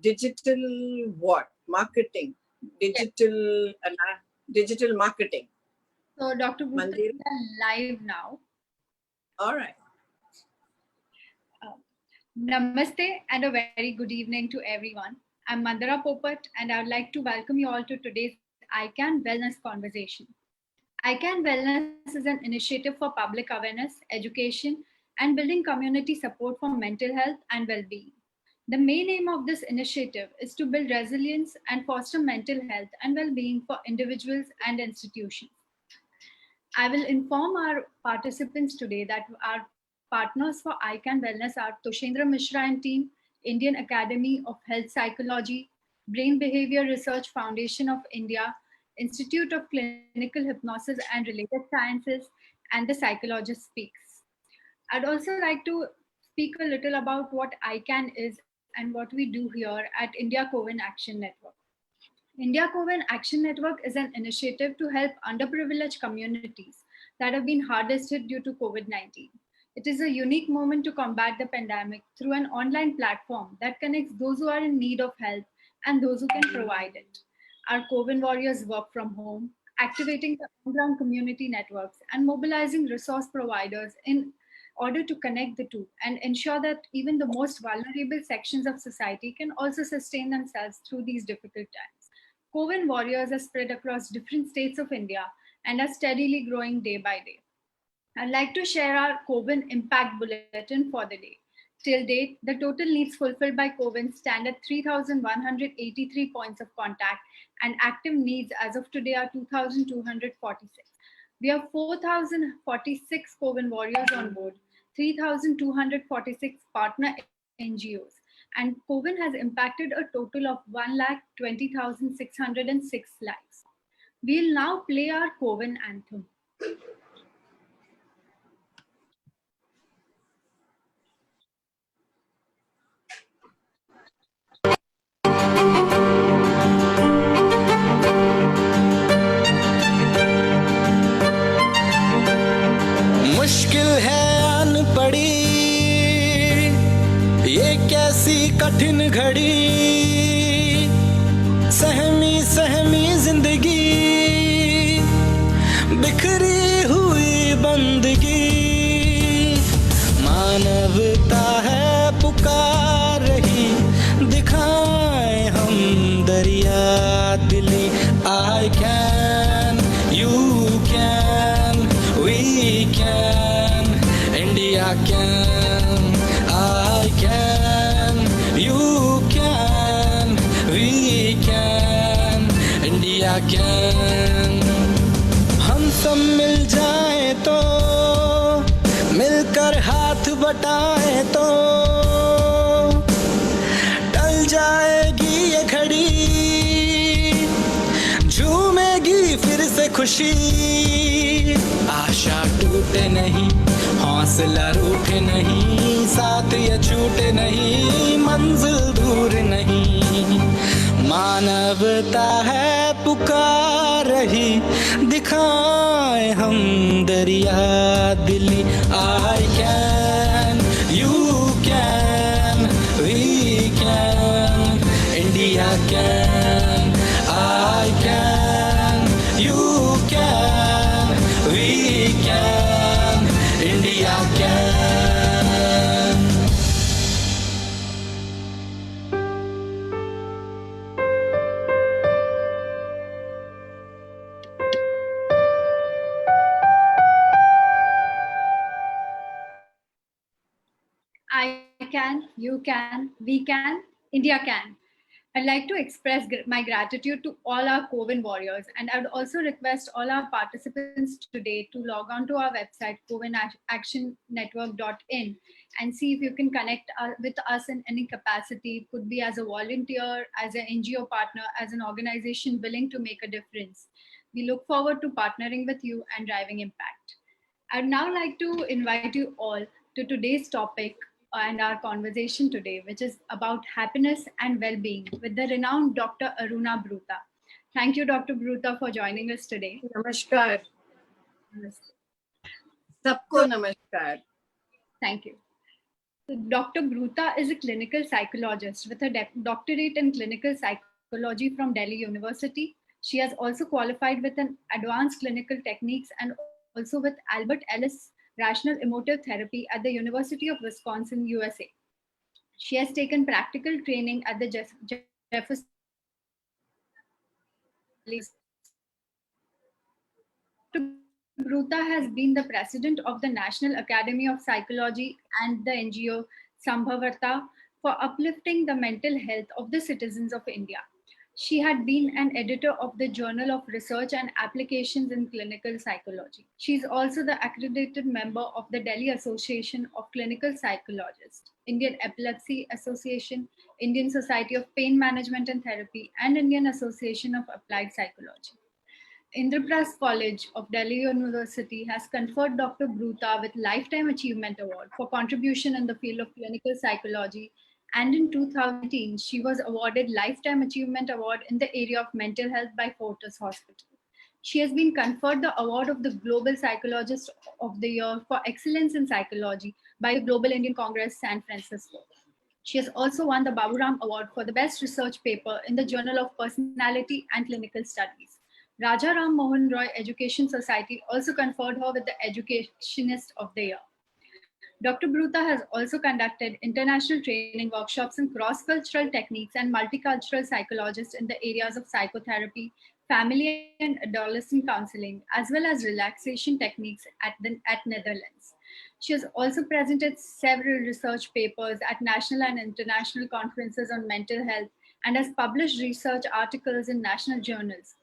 digital what? Marketing. Digital, digital marketing. So Dr. Broota, we are live now. All right. Namaste and a very good evening to everyone. I'm Mandara Popat and I would like to welcome you all to today's ICANN Wellness Conversation. ICANN Wellness is an initiative for public awareness, education, and building community support for mental health and well-being. The main aim of this initiative is to build resilience and foster mental health and well-being for individuals and institutions. I will inform our participants today that our partners for ICANN Wellness are Toshendra Mishra and team, Indian Academy of Health Psychology, Brain Behavior Research Foundation of India, Institute of Clinical Hypnosis and Related Sciences, and the Psychologist Speaks. I'd also like to speak a little about what ICANN is and what we do here at India COVID Action Network. India COVID Action Network is an initiative to help underprivileged communities that have been hardest hit due to COVID-19. It is a unique moment to combat the pandemic through an online platform that connects those who are in need of help and those who can provide it. Our COVID warriors work from home, activating the on-ground community networks and mobilizing resource providers in order to connect the two and ensure that even the most vulnerable sections of society can also sustain themselves through these difficult times. COVID warriors are spread across different states of India and are steadily growing day by day. I'd like to share our COVID impact bulletin for the day. Till date, the total needs fulfilled by COVID stand at 3,183 points of contact and active needs as of today are 2,246. We have 4,046 COVID warriors on board, 3,246 partner NGOs, and COVID has impacted a total of 1,20,606 lives. We'll now play our COVID anthem. मुश्किल है आन पड़ी ये कैसी कठिन घड़ी सहमी सहमी जिंदगी बिखरी हुई बंदगी मानवता है पुकार रही दिखाए हम दरिया दिली I can, you can, we can, India can, I can, you can, we can, India can. हम सब मिल जाएं तो मिलकर हाथ बटाएं तो टल जाएगी ये घड़ी झूमेगी फिर से खुशी आशा टूटे नहीं हौसला रूठे नहीं साथ ये छूटे नहीं मंजिल दूर नहीं मानवता है पुकार रही दिखाए हम दरिया दिली I can, you can, we can, India can, I can, you can, we can, India can. I can, you can, we can, India can. I'd like to express my gratitude to all our COVID warriors, and I would also request all our participants today to log on to our website, covidactionnetwork.in, and see if you can connect with us in any capacity. It could be as a volunteer, as an NGO partner, as an organization willing to make a difference. We look forward to partnering with you and driving impact. I'd now like to invite you all to today's topic and our conversation today, which is about happiness and well-being with the renowned Dr. Aruna Broota. Thank you, Dr. Broota, for joining us today. Namaskar. Sabko namaskar. Thank you. Dr. Broota is a clinical psychologist with a doctorate in clinical psychology from Delhi University. She has also qualified with an advanced clinical techniques and also with Albert Ellis Rational Emotive Therapy at the University of Wisconsin, USA. She has taken practical training at the Jefferson Broota has been the president of the National Academy of Psychology and the NGO Sambhavarta for uplifting the mental health of the citizens of India. She had been an editor of the Journal of Research and Applications in Clinical Psychology. She is also the accredited member of the Delhi Association of Clinical Psychologists, Indian Epilepsy Association, Indian Society of Pain Management and Therapy, and Indian Association of Applied Psychology. Indraprasth College of Delhi University has conferred Dr. Broota with Lifetime Achievement Award for contribution in the field of clinical psychology, and in 2018 she was awarded Lifetime Achievement Award in the area of mental health by Fortis Hospital. She has been conferred the award of the Global Psychologist of the Year for Excellence in Psychology by the Global Indian Congress, San Francisco. She has also won the Baburam Award for the Best Research Paper in the Journal of Personality and Clinical Studies. Raja Ram Mohan Roy Education Society also conferred her with the Educationist of the Year. Dr. Broota has also conducted international training workshops in cross-cultural techniques and multicultural psychologists in the areas of psychotherapy, family and adolescent counseling, as well as relaxation techniques at Netherlands. She has also presented several research papers at national and international conferences on mental health and has published research articles in national journals.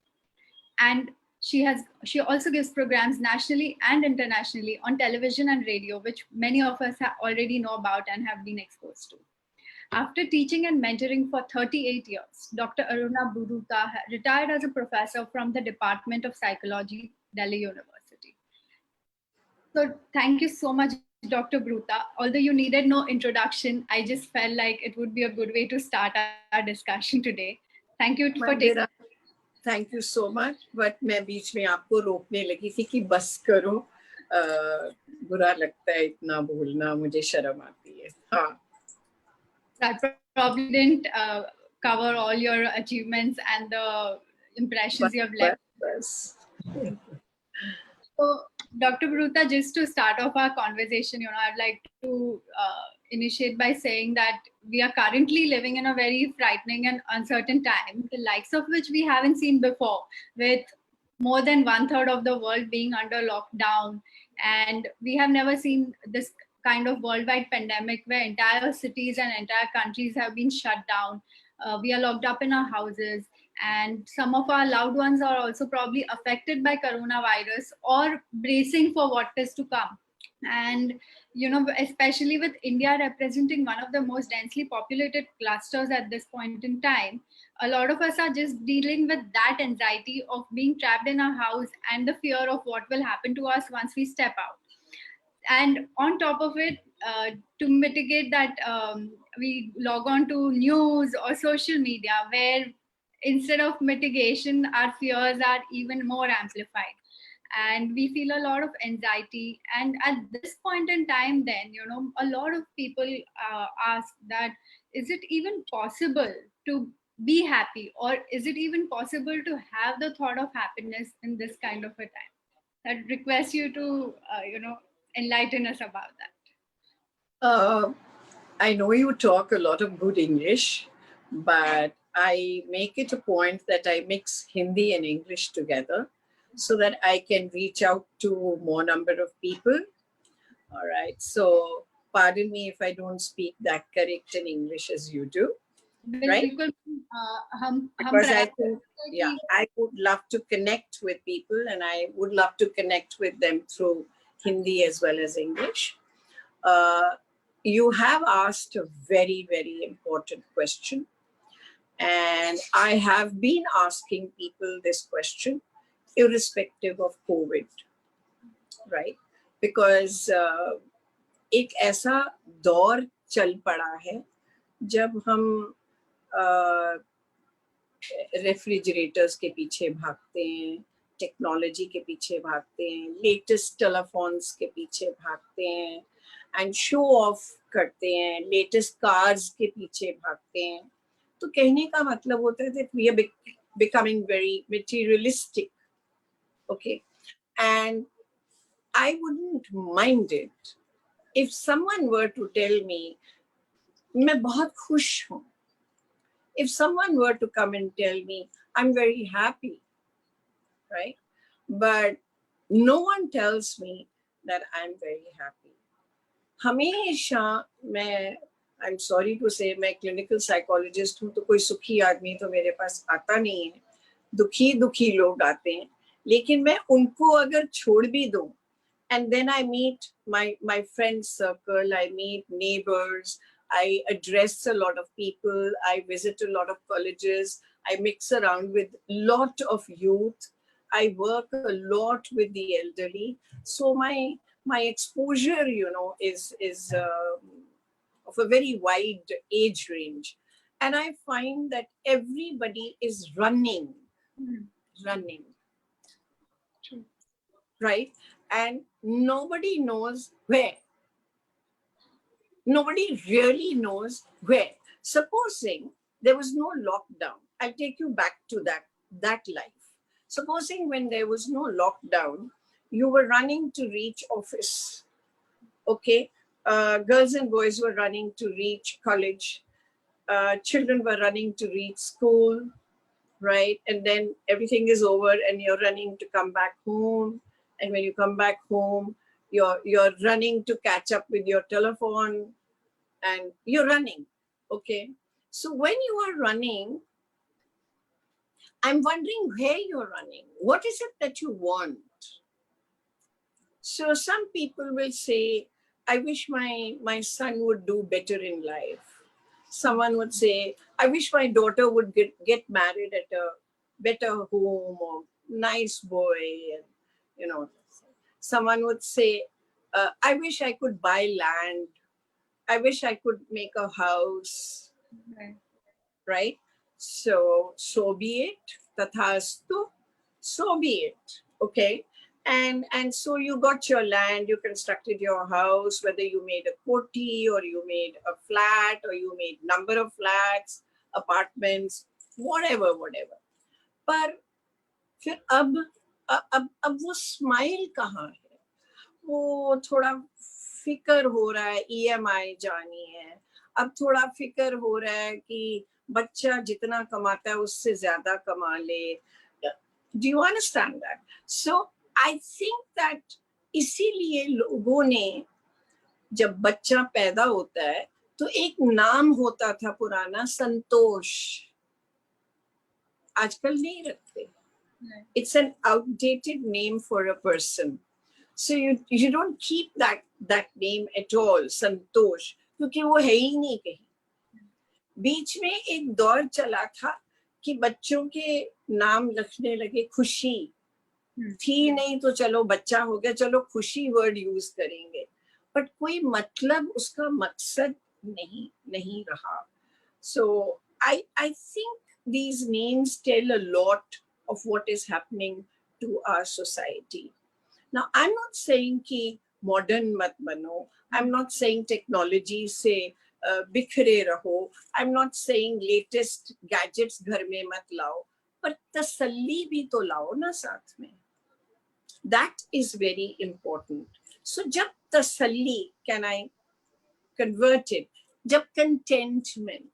And she also gives programs nationally and internationally on television and radio, which many of us already know about and have been exposed to. After teaching and mentoring for 38 years, Dr. Aruna Broota retired as a professor from the Department of Psychology, Delhi University. So thank you so much, Dr. Broota. Although you needed no introduction, I just felt like it would be a good way to start our discussion today. Thank you for taking. Thank you so much. But मैं बीच में आपको रोकने लगी थी कि बस करो, बुरा लगता है इतना बोलना, मुझे शर्म आती है. हाँ. I probably didn't cover all your achievements and the impressions you have left. So, Dr. Broota, just to start off our conversation, I'd like to initiate by saying that we are currently living in a very frightening and uncertain time, the likes of which we haven't seen before, with more than 1/3 of the world being under lockdown. And we have never seen this kind of worldwide pandemic where entire cities and entire countries have been shut down. We are locked up in our houses, and some of our loved ones are also probably affected by coronavirus or bracing for what is to come. And especially with India representing one of the most densely populated clusters at this point in time, a lot of us are just dealing with that anxiety of being trapped in our house and the fear of what will happen to us once we step out. And on top of it, to mitigate that, we log on to news or social media where instead of mitigation, our fears are even more amplified. And we feel a lot of anxiety. And at this point in time, then, a lot of people ask that, is it even possible to be happy? Or is it even possible to have the thought of happiness in this kind of a time? I'd request you to, enlighten us about that. I know you talk a lot of good English, but I make it a point that I mix Hindi and English together so that I can reach out to more number of people. All right. So pardon me if I don't speak that correct in English as you do. Right? Because I think, I would love to connect with people, and I would love to connect with them through Hindi as well as English. You have asked a very, very important question. And I have been asking people this question, irrespective of COVID, right? Because एक ऐसा दौर चल पड़ा है जब हम refrigerators के पीछे भागते हैं, टेक्नोलॉजी के पीछे भागते हैं, लेटेस्ट टेलीफोन्स के पीछे भागते हैं, एंड शो ऑफ करते हैं, लेटेस्ट कार्स के पीछे भागते हैं. तो कहने का मतलब होता है that we are becoming very materialistic. Okay, and I wouldn't mind it if someone were to tell me मैं बहुत खुश हूँ. If someone were to come and tell me I'm very happy, right? But no one tells me that I'm very happy. हमेशा मैं, I'm sorry to say, मैं clinical psychologist हूँ, तो कोई सुखी आदमी तो मेरे पास आता नहीं है. दुखी दुखी लोग आते हैं, लेकिन मैं उनको अगर छोड़ भी दूँ, and then I meet my friend circle, I meet neighbors, I address a lot of people, I visit a lot of colleges, I mix around with lot of youth, I work a lot with the elderly. So my exposure, is of a very wide age range, and I find that everybody is running, right? And nobody knows where. Nobody really knows where. Supposing there was no lockdown, I'll take you back to that life. Supposing when there was no lockdown, you were running to reach office. Okay, girls and boys were running to reach college. Children were running to reach school, right? And then everything is over and you're running to come back home. And when you come back home, you're running to catch up with your telephone, and you're running. Okay. So when you are running, I'm wondering where you're running. What is it that you want? So some people will say, I wish my son would do better in life. Someone would say, I wish my daughter would get married at a better home, or nice boy. And, someone would say, I wish I could buy land. I wish I could make a house. Right? So be it. Tathastu. So be it. Okay. And so you got your land, you constructed your house, whether you made a koti or you made a flat or you made number of flats, apartments, whatever. पर फिर अब वो smile कहाँ है? वो थोड़ा फिकर हो रहा है, EMI जानी है. अब थोड़ा फिकर हो रहा है कि बच्चा जितना कमाता है उससे ज्यादा कमा ले. Do you understand that? So I think that इसीलिए लोगों ने, जब बच्चा पैदा होता है तो एक नाम होता था पुराना, संतोष. आजकल नहीं रखते. It's an outdated name for a person. So you don't keep that name at all, संतोष, क्योंकि वो है ही नहीं कहीं. बीच में एक दौर चला था कि बच्चों के नाम रखने लगे खुशी. थी नहीं तो चलो बच्चा हो गया, चलो खुशी वर्ड यूज करेंगे, बट कोई मतलब उसका मकसद नहीं रहा. So I think these names tell a lot of what is happening to our society. Now I'm not saying कि modern मत बनो, I'm not saying technology से बिखरे रहो, I'm not saying latest gadgets घर में मत लाओ, पर तसल्ली भी तो लाओ ना साथ में. That is very important. So जब तसल्ली, can I convert it? जब contentment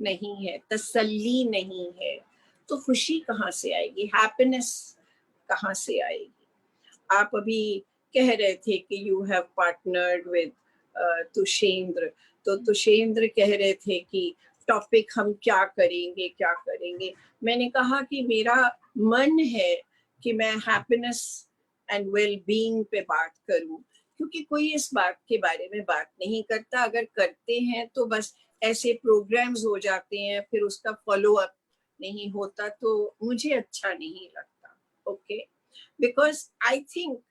नहीं है, तसल्ली नहीं है, तो खुशी कहाँ से आएगी? Happiness कहाँ से आएगी? आप अभी कह रहे थे कि you have partnered with तुषेंद्र, तो तुषेंद्र कह रहे थे कि टॉपिक हम क्या करेंगे. मैंने कहा कि मेरा मन है कि मैं हैप्पीनेस एंड वेल बीइंग पे बात करूं, क्योंकि कोई इस बात के बारे में बात नहीं करता. अगर करते हैं तो बस ऐसे प्रोग्राम्स हो जाते हैं, फिर उसका फॉलो अप नहीं होता, तो मुझे अच्छा नहीं लगता. ओके, बिकॉज आई थिंक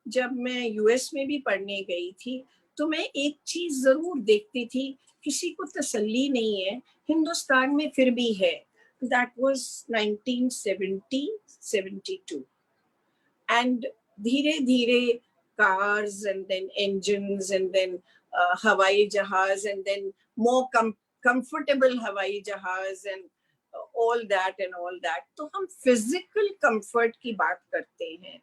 जब मैं यूएस में भी पढ़ने गई थी तो मैं एक चीज जरूर देखती थी, किसी को तसल्ली नहीं है, हिंदुस्तान में फिर भी है. दैट वाज 1970-72 एंड धीरे धीरे cars and then engines and then Hawaii jahaz and then more comfortable Hawaii jahaz and all that and all that. तो हम physical comfort की बात करते हैं,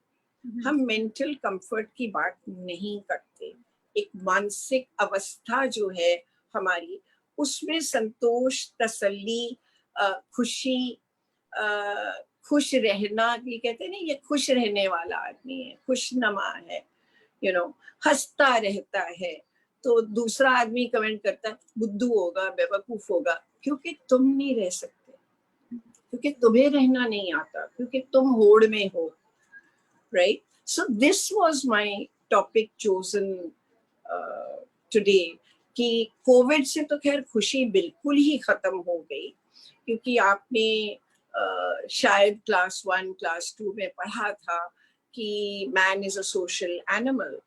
हम mental comfort की बात नहीं करते. एक मानसिक अवस्था जो है हमारी, उसमें संतोष, तसल्ली, खुशी, खुश रहना, ये कहते हैं ना, ये खुश रहने वाला आदमी है, खुशनमा है, हंसता रहता है. तो दूसरा आदमी कमेंट करता है बुद्धू होगा, बेवकूफ होगा, क्योंकि तुम नहीं रह सकते, क्योंकि तुम्हें रहना नहीं आता, क्योंकि तुम होड़ में हो. Right? So this was my topic chosen today, कि कोविड से तो खैर खुशी बिल्कुल ही खत्म हो गई, क्योंकि आपने शायद क्लास 1, क्लास 2 में पढ़ा था कि man is a social animal.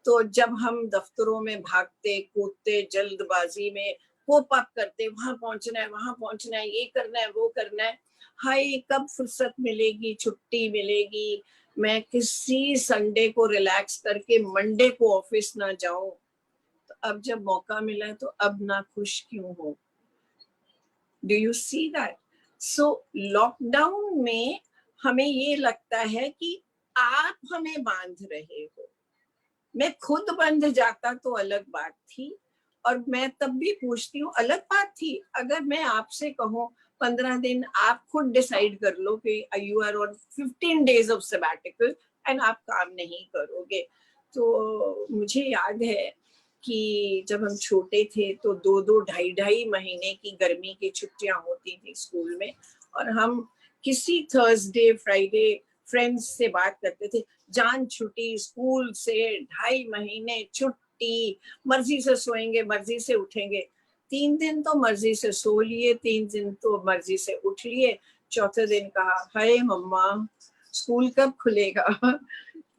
तो जब हम दफ्तरों में भागते कूदते, जल्दबाजी में कोप अप करते, वहां पहुंचना है, वहां पहुंचना है, ये करना है, वो करना है, हाय कब फुर्सत मिलेगी, छुट्टी मिलेगी, मैं किसी संडे को रिलैक्स करके मंडे को ऑफिस ना जाऊं. तो अब जब मौका मिला तो अब ना खुश क्यों हो? Do you see that? So lockdown में हमें ये लगता है कि आप हमें बांध रहे हो. मैं खुद बंध जाता तो अलग बात थी, और मैं तब भी पूछती हूँ, अलग बात थी अगर मैं आपसे कहूँ 15 दिन आप खुद डिसाइड कर लो कि you are on 15 days off sabbatical and आप काम नहीं करोगे. तो मुझे याद है कि जब हम छोटे थे तो 2-2, 2.5 महीने की गर्मी की छुट्टियां होती थी स्कूल में, और हम किसी थर्सडे फ्राइडे फ्रेंड्स से बात करते थे, जान छुट्टी स्कूल से, 2.5 महीने छुट्टी, मर्जी से सोएंगे, मर्जी से उठेंगे. 3 दिन तो मर्जी से सो लिए, 3 दिन तो मर्जी से उठ लिए, चौथे दिन कहा हाय मम्मा स्कूल कब खुलेगा.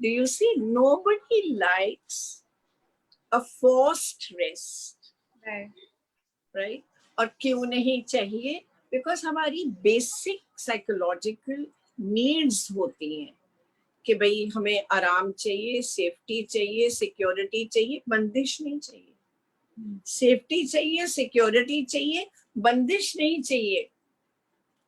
Do you see, nobody likes a forced rest, right? और क्यों नहीं चाहिए? बिकॉज हमारी बेसिक साइकोलॉजिकल नीड्स होती हैं कि भाई हमें आराम चाहिए, सेफ्टी चाहिए, सिक्योरिटी चाहिए, बंदिश नहीं चाहिए. सेफ्टी चाहिए, सिक्योरिटी चाहिए, बंदिश नहीं चाहिए.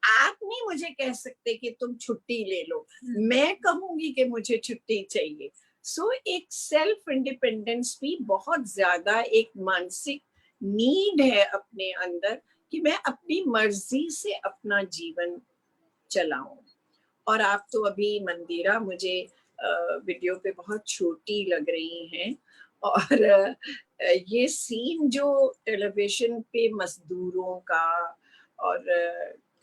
आप नहीं मुझे कह सकते कि तुम छुट्टी ले लो, मैं कहूंगी कि मुझे छुट्टी चाहिए. सो एक सेल्फ इंडिपेंडेंस भी बहुत ज्यादा एक मानसिक नीड है अपने अंदर, कि मैं अपनी मर्जी से अपना जीवन चलाऊं. और आप तो अभी मंदिरा मुझे वीडियो पे बहुत छोटी लग रही हैं, और ये सीन जो टेलीविजन पे मजदूरों का और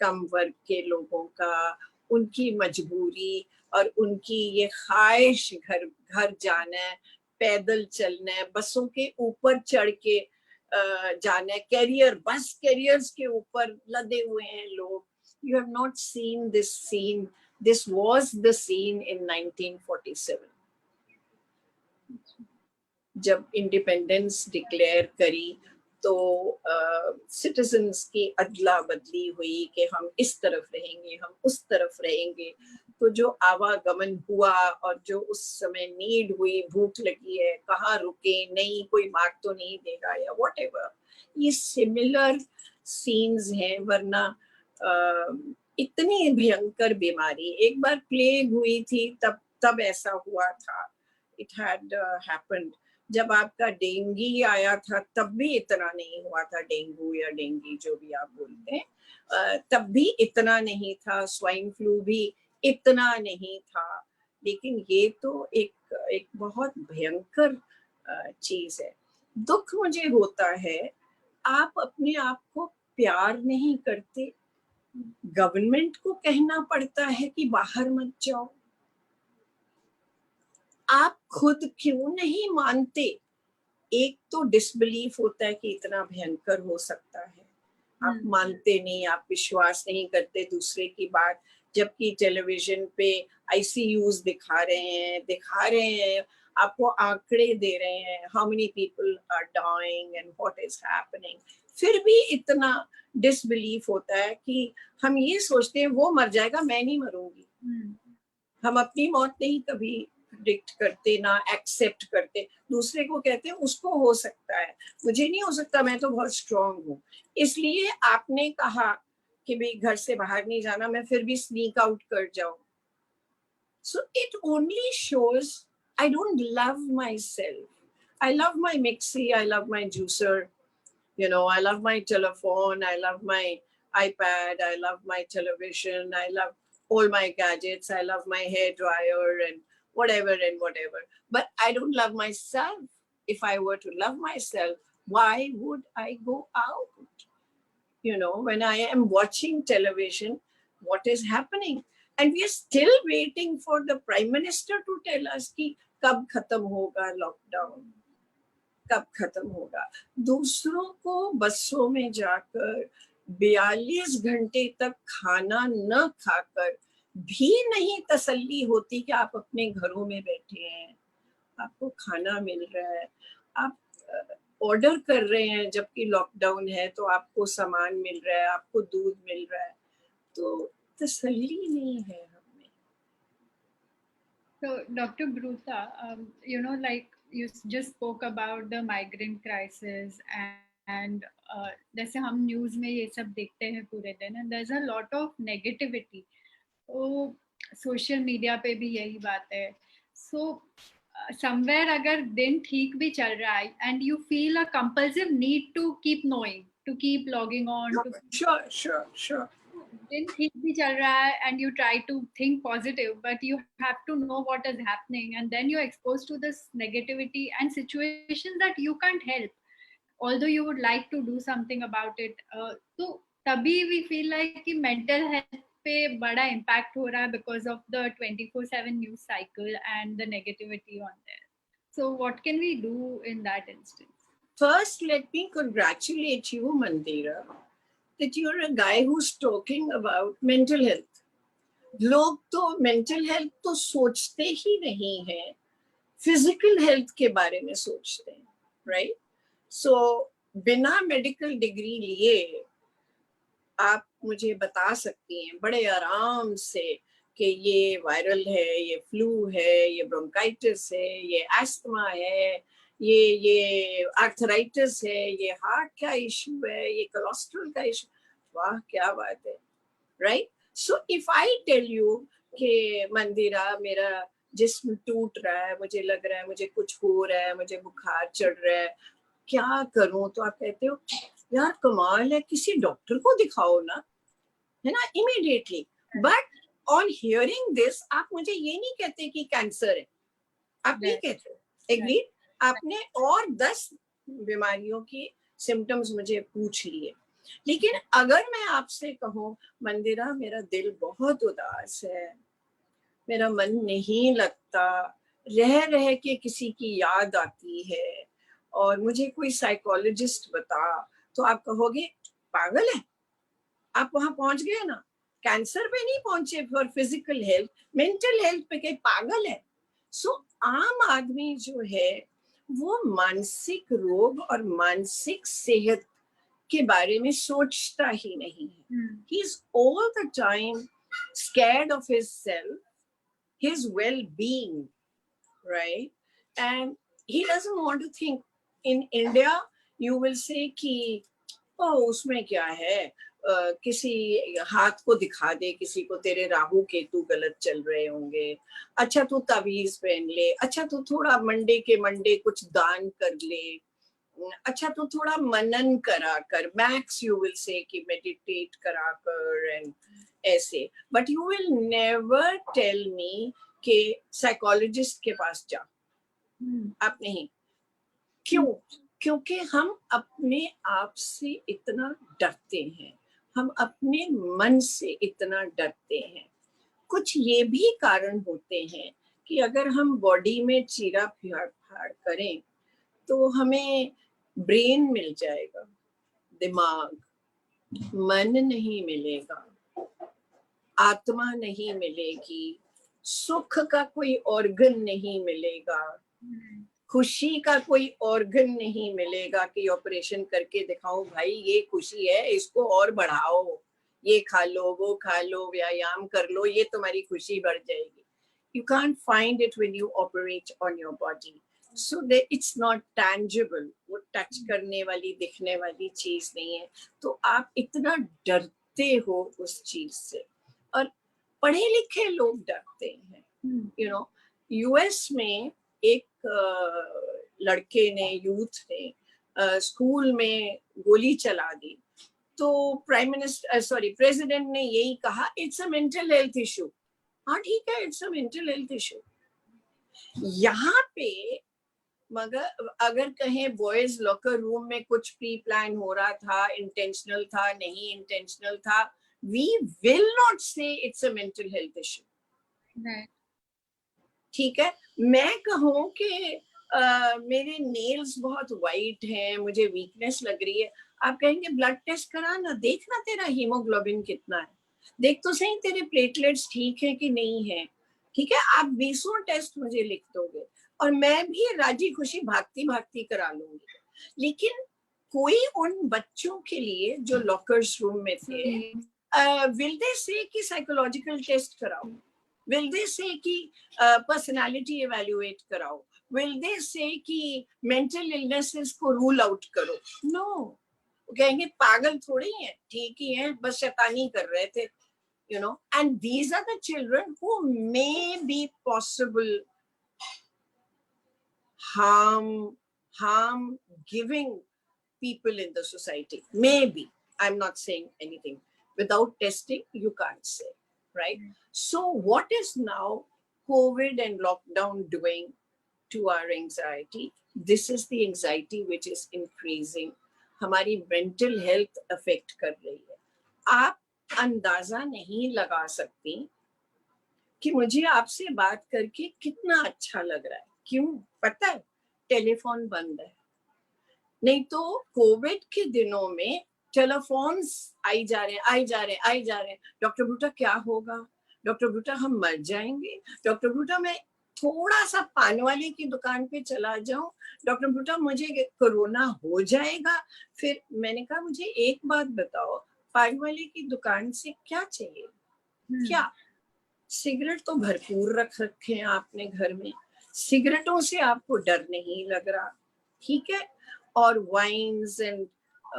कम वर्ग के लोगों का, उनकी मजबूरी और उनकी ये ख्वाहिश घर जाना है, पैदल चलना है, बसों के ऊपर चढ़ के जाना है, बस कैरियर्स के ऊपर लदे हुए हैं लोग. You have not seen this scene. This was the scene in 1947 जब इंडिपेंडेंस डिक्लेयर करी. तो सिटीजन्स की अदला बदली हुई कि हम इस तरफ रहेंगे, हम उस तरफ रहेंगे. तो जो आवागमन हुआ और जो उस समय नीड हुई, भूख लगी है, कहाँ रुके, नहीं कोई मार तो नहीं देगा या व्हाटएवर, ये सिमिलर सीन्स हैं. वरना इतनी भयंकर बीमारी, एक बार प्लेग हुई थी तब ऐसा हुआ था. It had happened. जब आपका डेंगी आया था तब भी इतना नहीं हुआ था, डेंगू या डेंगी जो भी आप बोलते हैं, तब भी इतना नहीं था. स्वाइन फ्लू भी इतना नहीं था. लेकिन ये तो एक बहुत भयंकर चीज है. दुख मुझे होता है, आप अपने आप को प्यार नहीं करते, गवर्नमेंट को कहना पड़ता है कि बाहर मत जाओ. आप खुद क्यों नहीं मानते? एक तो डिसबिलीफ होता है कि इतना भयंकर हो सकता है, आप मानते नहीं, आप विश्वास नहीं करते दूसरे की बात. जबकि टेलीविजन पे आईसीयूज दिखा रहे हैं, आपको आंकड़े दे रहे हैं, how many people are dying and what is happening. फिर भी इतना डिसबिलीफ होता है कि हम ये सोचते हैं वो मर जाएगा, मैं नहीं मरूंगी. हम अपनी मौत नहीं कभी प्रिडिक्ट करते, ना एक्सेप्ट करते। दूसरे को कहते हैं उसको हो सकता है, मुझे नहीं हो सकता, मैं तो बहुत स्ट्रांग हूँ। इसलिए आपने कहा कि भाई घर से बाहर नहीं जाना, मैं फिर भी स्नीक आउट कर जाऊं। So it only shows I don't love myself. I love my mixie, I love my juicer, you know, I love my telephone, I love my iPad, I love my television, I love all my gadgets, I love my hair dryer and whatever and whatever. But I don't love myself. If I were to love myself, why would I go out? You know, when I am watching television, what is happening? And we are still waiting for the Prime Minister to tell us कि कब खत्म होगा lockdown, कब खत्म होगा। दूसरों को बसों में जाकर 42 घंटे तक खाना न खाकर भी नहीं तसल्ली होती कि आप अपने घरों में बैठे हैं, आपको खाना मिल रहा है, आप ऑर्डर कर रहे हैं जबकि लॉकडाउन है, तो आपको सामान मिल रहा है, आपको दूध मिल रहा है, तो तसल्ली नहीं है हमें। So, Dr. Broota, you know, like you just spoke about the migrant crisis, and जैसे हम न्यूज़ में ये सब देखते हैं पूरे दिन, and there's a lot of negativity. तो सोशल मीडिया पे भी यही बात है। So, somewhere अगर दिन ठीक भी चल रहा है, and you feel a compulsive need to keep knowing, to keep logging on, Sure. दिन ठीक भी चल रहा है and you try to think positive, but you have to know what is happening, and then you're exposed to this negativity and situations that you can't help, although you would like to do something about it. So तभी we feel like कि mental health पे बड़ा impact हो रहा है because of the 24/7 news cycle and the negativity on there. So what can we do in that instance? First, let me congratulate you, Mandira, that you're a guy who's talking about mental health. लोग तो mental health तो सोचते ही नहीं हैं, physical health के बारे में सोचते हैं, right? So बिना medical degree लिए आप मुझे बता सकती हैं बड़े आराम से कि ये वायरल है, ये फ्लू है, ये ब्रोंकाइटिस है, ये एस्थमा है, ये आर्थराइटिस है, ये हार्ट का इशू है, ये कोलेस्ट्रॉल का इशू। वाह क्या बात है, right? So if I tell you कि मंदिरा मेरा जिस्म टूट रहा है, मुझे लग रहा है मुझे कुछ हो रहा है, मुझे बुखार चढ़ रहा है, क्या करूं? तो आप कहते हो यार कमाल है, किसी डॉक्टर को दिखाओ ना, है ना, immediately. But on hearing this आप मुझे ये नहीं कहते कि कैंसर है, आप नहीं कहते, एग्री? आपने और 10 बीमारियों की सिम्टम्स मुझे पूछ लिए। लेकिन अगर मैं आपसे कहूँ मंदिरा मेरा दिल बहुत उदास है, मेरा मन नहीं लगता, रह के किसी की याद आती है और मुझे कोई साइकोलॉजिस्ट बता, तो आप कहोगे पागल है, आप वहां पहुंच गए ना, कैंसर पे नहीं पहुंचे, for physical health, mental health पे कहीं पागल है। सो आम आदमी जो है वो मानसिक रोग और मानसिक सेहत के बारे में सोचता ही नहीं है। He is all the time scared of his self, his well-being, right? And he doesn't want to think. In India, you will say कि उसमें क्या है, किसी हाथ को दिखा दे किसी को, तेरे राहु केतु गलत चल रहे होंगे, अच्छा तू तावीज पहन ले, अच्छा तू थोड़ा मंडे के मंडे कुछ दान कर ले, अच्छा तू थोड़ा मनन करा कर, मैक्स यू विल से कि मेडिटेट करा कर एंड ऐसे। But you will never tell me कि साइकोलॉजिस्ट के पास जा, आप नहीं। क्यों? क्योंकि हम अपने आप से इतना डरते हैं, हम अपने मन से इतना डरते हैं। कुछ ये भी कारण होते हैं कि अगर हम बॉडी में चीरा फाड़ करें तो हमें ब्रेन मिल जाएगा, दिमाग, मन नहीं मिलेगा, आत्मा नहीं मिलेगी, सुख का कोई ऑर्गन नहीं मिलेगा, खुशी का कोई ऑर्गन नहीं मिलेगा कि ऑपरेशन करके दिखाओ भाई ये खुशी है, इसको और बढ़ाओ, ये खा लो, वो खा लो, व्यायाम कर लो, ये तुम्हारी खुशी बढ़ जाएगी। You can't find it when you operate on your body. So that it's not tangible. वो टच करने वाली दिखने वाली चीज नहीं है. तो आप इतना डरते हो उस चीज से, और पढ़े लिखे लोग डरते हैं. यू नो, यूएस में एक लड़के ने, यूथ ने स्कूल में गोली चला दी, तो प्रेसिडेंट ने यही कहा, it's a mental health issue. हाँ ठीक है, it's a mental health issue. यहाँ पे मगर अगर कहें बॉयज लॉकर रूम में कुछ प्री प्लान हो रहा था, इंटेंशनल था, नहीं इंटेंशनल था, वी विल नॉट से it's a mental health issue. ठीक है, मैं कहूँ कि मेरे नेल्स बहुत वाइट हैं, मुझे वीकनेस लग रही है, आप कहेंगे ब्लड टेस्ट करा ना, देखना तेरा हीमोग्लोबिन कितना है, देख तो सही तेरे प्लेटलेट्स ठीक है कि नहीं है. ठीक है, आप 20 टेस्ट मुझे लिख दोगे और मैं भी राजी खुशी भागती भागती करा लूंगी. लेकिन कोई उन बच्चों के लिए जो लॉकर्स रूम में थे, विल दे से कि साइकोलॉजिकल टेस्ट कराओ? विल दे से कि पर्सनालिटी इवैल्यूएट कराओ? विल दे से कि मेंटल इलनेसेस को रूल आउट करो? नो. कहेंगे पागल थोड़ी हैं, ठीक ही हैं, बस शैतानी कर रहे थे. You know, and these are the children who may be possible harm giving people in the society. Maybe. I'm not saying anything. Without testing, you can't say, right? So what is now COVID and lockdown doing to our anxiety? This is the anxiety which is increasing. हमारी mental health affect कर रही है. आप अंदाजा नहीं लगा सकती कि मुझे आपसे बात करके कितना अच्छा लग रहा है. क्यों पता है? टेलीफोन बंद है. नहीं तो कोविड के दिनों में टेलीफोन्स आई जा रहे हैं. डॉक्टर ब्रूटा क्या होगा? डॉक्टर ब्रूटा हम मर जाएंगे? डॉक्टर ब्रूटा मैं थोड़ा सा पान वाले की दुकान पे चला जाऊं? डॉक्टर ब्रूटा मुझे कोरोना हो जाएगा? फिर मैंने कहा मुझे एक बात बताओ, पान वाले की दुकान से क्या चाहिए? क्या? सिगरेट तो भरपूर रख रखे हैं आपने घर में, सिगरेटों से आपको डर नहीं लग रहा. ठीक है, और वाइन्स एंड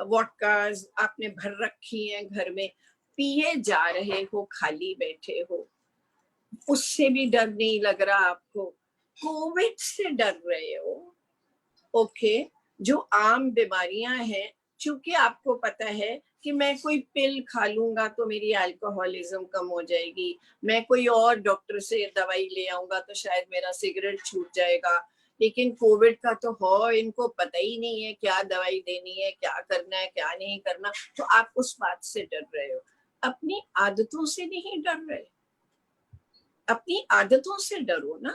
वोडकास आपने भर रखी हैं घर में, पिए जा रहे हो, खाली बैठे हो, उससे भी डर नहीं लग रहा आपको. कोविड से डर रहे हो. ओके, जो आम बीमारियां हैं, चूंकि आपको पता है कि मैं कोई पिल खा लूंगा तो मेरी अल्कोहलिज्म कम हो जाएगी, मैं कोई और डॉक्टर से दवाई ले आऊंगा तो शायद मेरा सिगरेट छूट जाएगा. लेकिन कोविड का तो हो, इनको पता ही नहीं है क्या दवाई देनी है, क्या करना है, क्या नहीं करना. तो आप उस बात से डर रहे हो. अपनी आदतों से नहीं डर रहे. अपनी आदतों से डरो ना,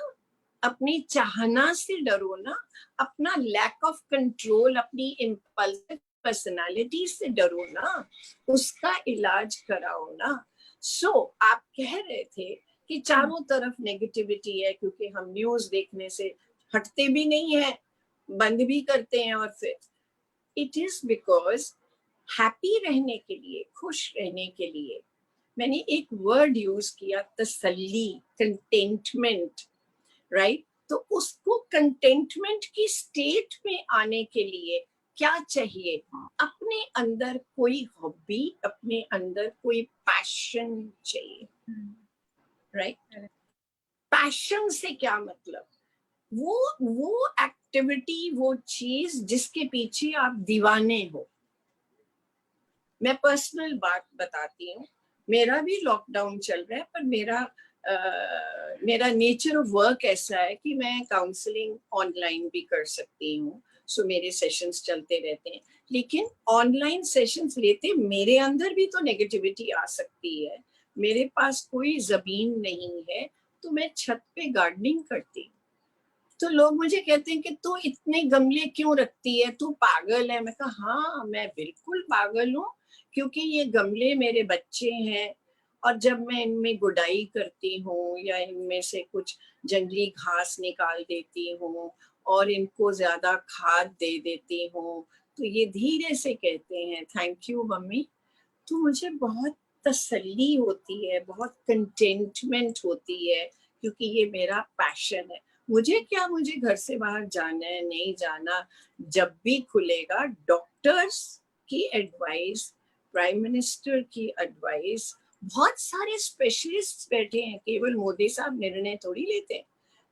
अपनी चाहना से डरो ना, अपना लैक ऑफ कंट्रोल, अपनी इम्पल्सिव पर्सनालिटी से डरो ना, उसका इलाज कराओ ना. सो आप कह रहे थे कि चारों तरफ नेगेटिविटी है, क्योंकि हम न्यूज देखने से हटते भी नहीं है, बंद भी करते हैं. और फिर इट इज बिकॉज हैप्पी रहने के लिए, खुश रहने के लिए, मैंने एक वर्ड यूज किया, तसल्ली, कंटेंटमेंट, राइट? तो उसको कंटेंटमेंट की स्टेट में आने के लिए क्या चाहिए? अपने अंदर कोई हॉबी, अपने अंदर कोई पैशन चाहिए, राइट? पैशन से क्या मतलब? वो एक्टिविटी, वो चीज जिसके पीछे आप दीवाने हो. मैं पर्सनल बात बताती हूँ. मेरा भी लॉकडाउन चल रहा है, पर मेरा नेचर ऑफ वर्क ऐसा है कि मैं काउंसलिंग ऑनलाइन भी कर सकती हूँ. सो मेरे सेशंस चलते रहते हैं. लेकिन ऑनलाइन सेशंस लेते मेरे अंदर भी तो नेगेटिविटी आ सकती है. मेरे पास कोई जमीन नहीं है, तो मैं छत पे गार्डनिंग करती हूँ. तो लोग मुझे कहते हैं कि तू इतने गमले क्यों रखती है, तू पागल है. मैं कहा हाँ, मैं बिल्कुल पागल हूँ, क्योंकि ये गमले मेरे बच्चे हैं, और जब मैं इनमें गुडाई करती हूँ या इनमें से कुछ जंगली घास निकाल देती हूँ और इनको ज्यादा खाद दे देती हूँ, तो ये धीरे से कहते हैं थैंक यू मम्मी. तो मुझे बहुत तसल्ली होती है, बहुत कंटेंटमेंट होती है, क्योंकि ये मेरा पैशन है। मुझे क्या, मुझे घर से बाहर जाना है नहीं जाना, जब भी खुलेगा डॉक्टर्स की एडवाइस, प्राइम मिनिस्टर की एडवाइस, बहुत सारे स्पेशलिस्ट बैठे हैं, केवल मोदी साहब निर्णय थोड़ी लेते हैं।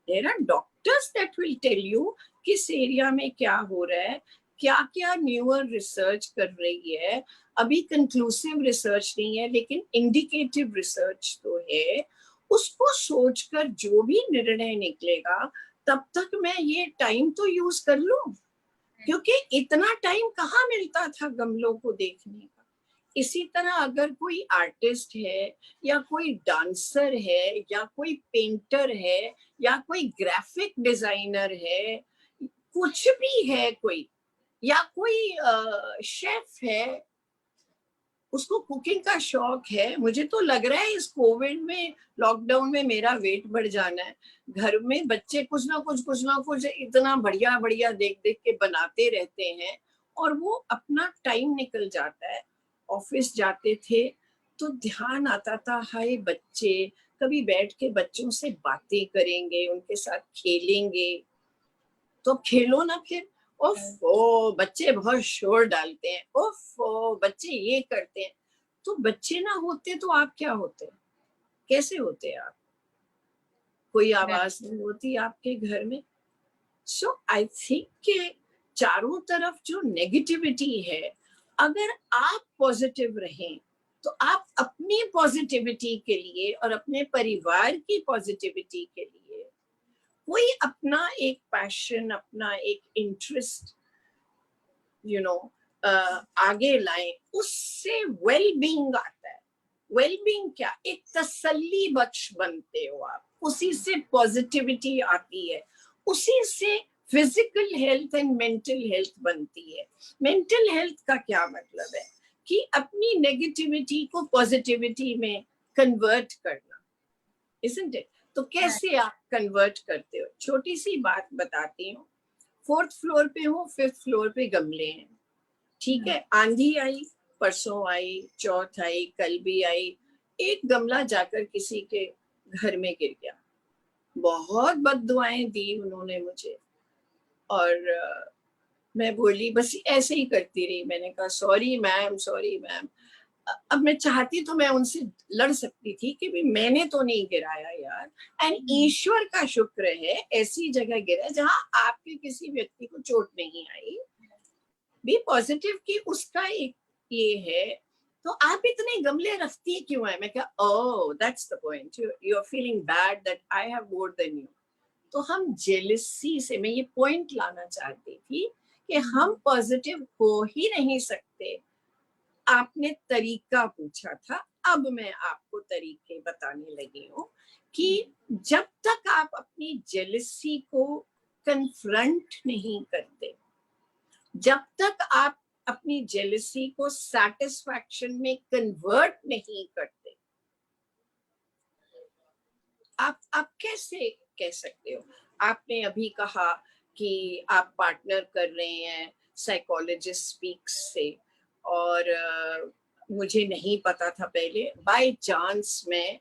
There are doctors that will tell you किस एरिया में क्या हो रहा है, क्या क्या न्यूअर रिसर्च कर रही है। अभी कंक्लूसिव रिसर्च नहीं है लेकिन इंडिकेटिव रिसर्च तो है। उसको सोचकर जो भी निर्णय निकलेगा, तब तक मैं ये टाइम तो यूज कर लूं, क्योंकि इतना टाइम कहाँ मिलता था गमलों को देखने का। इसी तरह अगर कोई आर्टिस्ट है या कोई डांसर है या कोई पेंटर है या कोई ग्राफिक डिजाइनर है, कुछ भी है कोई, या कोई शेफ है, उसको कुकिंग का शौक है। मुझे तो लग रहा है इस कोविड में, लॉकडाउन में मेरा वेट बढ़ जाना है। घर में बच्चे कुछ ना कुछ इतना बढ़िया बढ़िया देख देख के बनाते रहते हैं और वो अपना टाइम निकल जाता है। ऑफिस जाते थे तो ध्यान आता था, हाय बच्चे, कभी बैठ के बच्चों से बातें करेंगे, उनके साथ खेलेंगे। तो खेलो ना फिर। ओफो, बच्चे बहुत शोर डालते हैं, ओफो बच्चे ये करते हैं। तो बच्चे ना होते तो आप क्या होते, कैसे होते आप? कोई आवाज नहीं होती आपके घर में। सो आई थिंक कि चारों तरफ जो नेगेटिविटी है, अगर आप पॉजिटिव रहें तो आप अपनी पॉजिटिविटी के लिए और अपने परिवार की पॉजिटिविटी के लिए कोई अपना एक पैशन, अपना एक इंटरेस्ट आगे लाएं, उससे वेल बीइंग आता है। वेल बीइंग क्या, एक तसल्ली बख्श बनते हो आप, उसी से पॉजिटिविटी आती है, उसी से physical health and mental health बनती है। मेंटल हेल्थ का क्या मतलब है कि अपनी नेगेटिविटी को पॉजिटिविटी में कन्वर्ट करना, isn't it? तो कैसे आप कन्वर्ट करते हो? छोटी सी बात बताती हूँ। 4th फ्लोर पे हो, 5th फ्लोर पे गमले हैं, ठीक है। आंधी आई, परसों आई, चौथ आई, कल भी आई। एक गमला जाकर किसी के घर में गिर गया, बहुत बद्दुआएं दी उन्होंने मुझे, और मैं बोली बस ऐसे ही करती रही। मैंने कहा सॉरी मैम, सॉरी मैम। अब मैं चाहती तो मैं उनसे लड़ सकती थी कि भी मैंने तो नहीं गिराया यार, एंड ईश्वर का शुक्र है ऐसी जगह गिरा जहां आपके किसी व्यक्ति को चोट नहीं आई। बी पॉजिटिव की उसका एक ये है। तो आप इतने गमले रखती क्यों है? मैं कहा oh that's the point, you are feeling bad that I have more than you. तो हम जेलसी से, मैं ये पॉइंट लाना चाहती थी कि हम पॉजिटिव हो ही नहीं सकते। आपने तरीका पूछा था, अब मैं आपको तरीके बताने लगी हूँ कि जब तक आप अपनी जेलसी को कन्फ्रंट नहीं करते, जब तक आप अपनी जेलसी को सैटिस्फैक्शन में कन्वर्ट नहीं करते, आप कैसे कह सकते हो? आपने अभी कहा कि आप पार्टनर कर रहे हैं साइकोलॉजिस्ट स्पीक्स से, और मुझे नहीं पता था पहले। बाय चांस मैं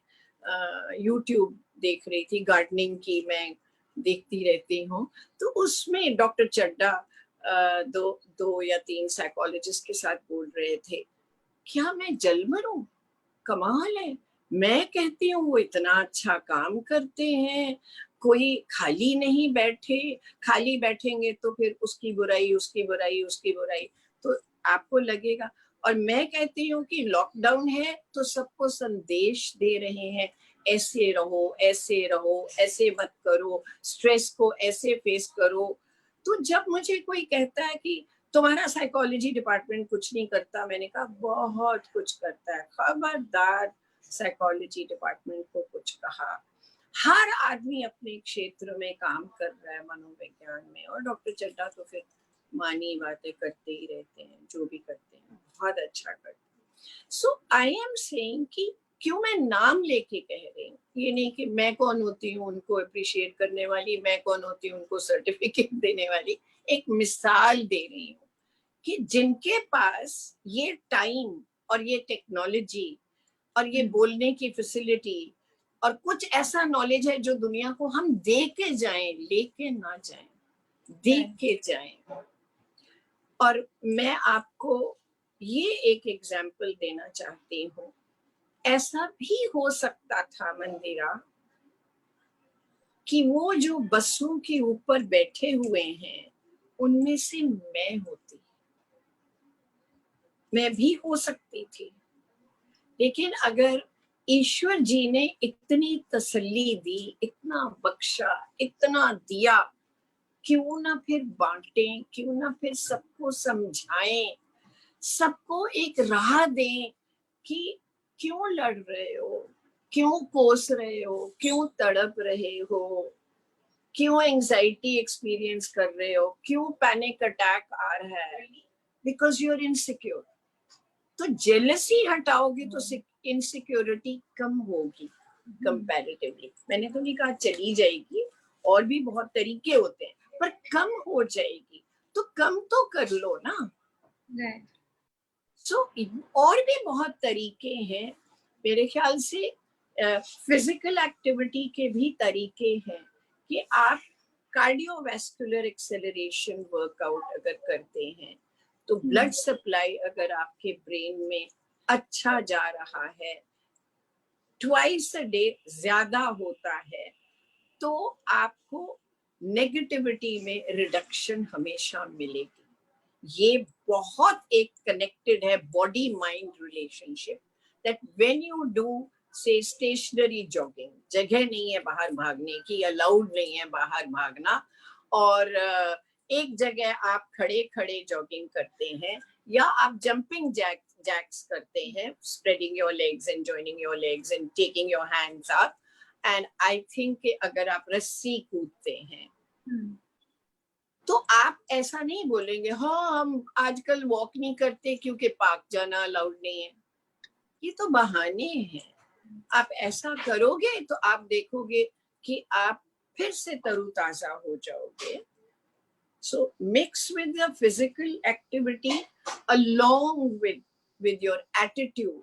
यूट्यूब देख रही थी, गार्डनिंग की मैं देखती रहती हूँ, तो उसमें डॉक्टर चड्डा दो या तीन साइकोलॉजिस्ट के साथ बोल रहे थे। क्या मैं जल मरूं? कमाल है। मैं कहती हूँ वो इतना अच्छा काम करते हैं, कोई खाली नहीं बैठे। खाली बैठेंगे तो फिर उसकी बुराई, उसकी बुराई, उसकी बुराई, तो आपको लगेगा। और मैं कहती हूँ कि लॉकडाउन है तो सबको संदेश दे रहे हैं, ऐसे रहो, ऐसे रहो, ऐसे मत करो, स्ट्रेस को ऐसे फेस करो। तो जब मुझे कोई कहता है कि तुम्हारा साइकोलॉजी डिपार्टमेंट कुछ नहीं करता, मैंने कहा बहुत कुछ करता है। खबरदार साइकोलॉजी डिपार्टमेंट को कुछ कहा। हर आदमी अपने क्षेत्र में काम कर रहा है मनोविज्ञान में, और डॉक्टर चड्डा तो फिर मानी बातें करते ही रहते हैं, जो भी करते हैं बहुत अच्छा करते हैं। सो आई एम सेइंग कि क्यों मैं नाम लेके कह रही हूँ, ये नहीं कि मैं कौन होती हूँ उनको अप्रिशिएट करने वाली, मैं कौन होती हूँ उनको सर्टिफिकेट देने वाली। एक मिसाल दे रही हूँ कि जिनके पास ये टाइम और ये टेक्नोलॉजी और ये बोलने की फैसिलिटी और कुछ ऐसा नॉलेज है जो दुनिया को हम दे के जाएं, लेके ना जाएं, दे के जाएं। और मैं आपको ये एक एग्जाम्पल देना चाहती हूँ, ऐसा भी हो सकता था मंदिरा कि वो जो बसों के ऊपर बैठे हुए हैं उनमें से मैं होती, मैं भी हो सकती थी। लेकिन अगर ईश्वर जी ने इतनी तसल्ली दी, इतना बख्शा, इतना दिया, क्यों ना फिर बांटें, क्यों ना फिर सबको समझाएं, सबको एक राह दें कि क्यों लड़ रहे हो, क्यों कोस रहे हो, क्यों तड़प रहे हो, क्यों एंजाइटी एक्सपीरियंस कर रहे हो, क्यों पैनिक अटैक आ रहा है, बिकॉज यू आर इनसिक्योर। तो जेलसी हटाओगे तो इनसिक्योरिटी कम होगी कंपैरेटिवली। मैंने तो नहीं कहा चली जाएगी, और भी बहुत तरीके होते हैं, पर कम हो जाएगी। तो कम तो कर लो ना। सो और भी बहुत तरीके हैं मेरे ख्याल से। फिजिकल एक्टिविटी के भी तरीके हैं कि आप कार्डियोवैस्कुलर एक्सेलरेशन वर्कआउट अगर करते हैं तो ब्लड सप्लाई अगर आपके ब्रेन में अच्छा जा रहा है, ट्वाइस अ डे ज्यादा होता है, तो आपको नेगेटिविटी में रिडक्शन हमेशा मिलेगी। ये बहुत एक कनेक्टेड है body mind relationship, that when you do से स्टेशनरी जॉगिंग, जगह नहीं है बाहर भागने की, अलाउड नहीं है बाहर भागना, और एक जगह आप खड़े खड़े जॉगिंग करते हैं, या आप जंपिंग जैक्स करते हैं, spreading your legs and joining your legs and taking your hands up, and I think अगर आप रस्सी कूदते हैं तो आप ऐसा नहीं बोलेंगे हाँ हम आजकल वॉक नहीं करते क्योंकि पार्क जाना अलाउड नहीं है। ये तो बहाने हैं। आप ऐसा करोगे तो आप देखोगे कि आप फिर से तरोताजा हो जाओगे। सो mix with the physical activity along with your attitude,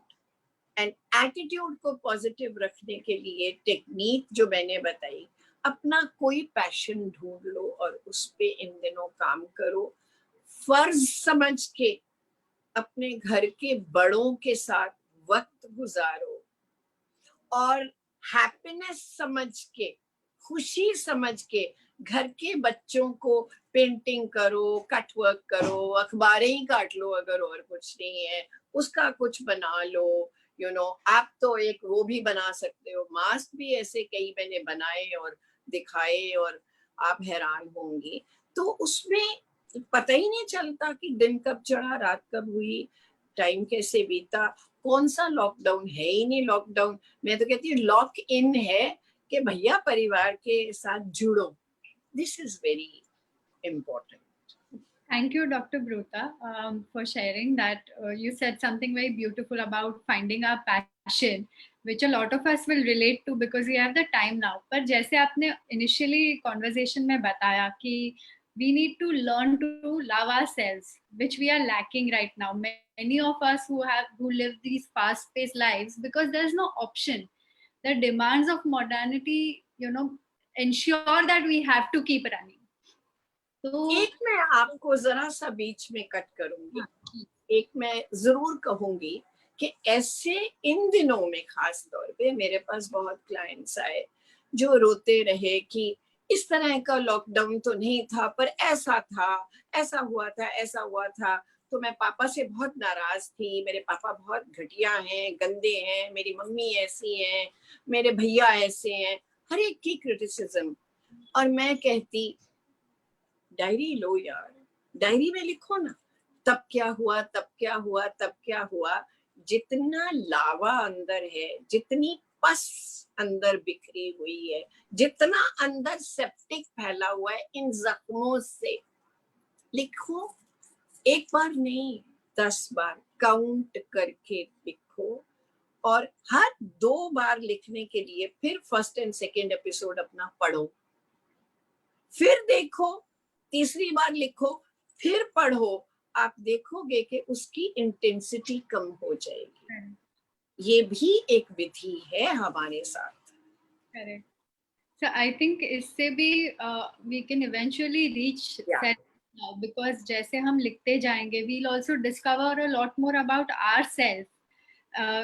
and attitude को पॉजिटिव रखने के लिए टेक्निक जो मैंने बताई, अपना कोई पैशन ढूंढ लो और उस पे इन दिनों काम करो। फर्ज समझ के अपने घर के बड़ों के साथ वक्त गुजारो, और हैप्पीनेस समझ के, खुशी समझ के घर के बच्चों को पेंटिंग करो, कट वर्क करो, अखबारें ही काट लो अगर और कुछ नहीं है, उसका कुछ बना लो। आप तो एक वो भी बना सकते हो, मास्क भी ऐसे कई मैंने बनाए और दिखाए और आप हैरान होंगी। तो उसमें पता ही नहीं चलता कि दिन कब चढ़ा, रात कब हुई, टाइम कैसे बीता। कौन सा लॉकडाउन है ही नहीं। लॉकडाउन, मैं तो कहती हूँ लॉक इन है कि भैया परिवार के साथ जुड़ो। This is very important. Thank you, Dr. Broota, for sharing that. You said something very beautiful about finding our passion, which a lot of us will relate to because we have the time now. पर जैसे आपने initially conversation में बताया कि we need to learn to love ourselves, which we are lacking right now. Many of us who live these fast-paced lives because there's no option. The demands of modernity, ensure that we have to keep running. तो एक मैं आपको जरा सा बीच में cut करूंगी। एक मैं जरूर कहूंगी कि ऐसे इन दिनों में खास तौर पे मेरे पास बहुत क्लाइंट्स आए जो रोते रहे कि इस तरह का लॉकडाउन तो नहीं था, पर ऐसा था, ऐसा हुआ था, ऐसा हुआ था, तो मैं पापा से बहुत नाराज थी। मेरे पापा बहुत घटिया हैं, गंदे हैं, मेरी मम्मी ऐसी हैं, मेरे भैया ऐसे हैं, हर एक की क्रिटिसिज्म। और मैं कहती डायरी लो यार, डायरी में लिखो ना, तब क्या हुआ, तब क्या हुआ, तब क्या हुआ। जितना लावा अंदर है, जितनी पस अंदर बिखरी हुई है, जितना अंदर सेप्टिक फैला हुआ है, इन जख्मों से लिखो। एक बार नहीं, 10 बार काउंट करके लिखो। और हर 2 बार लिखने के लिए फिर फर्स्ट एंड सेकेंड एपिसोड अपना पढ़ो, फिर देखो, तीसरी बार लिखो, फिर पढ़ो। आप देखोगे कि उसकी इंटेंसिटी कम हो जाएगी। ये भी एक विधि है हमारे साथ। Correct. So I think इससे भी we can eventually reach Yeah. self love, because जैसे हम लिखते जाएंगे we'll also discover a lot more about ourselves,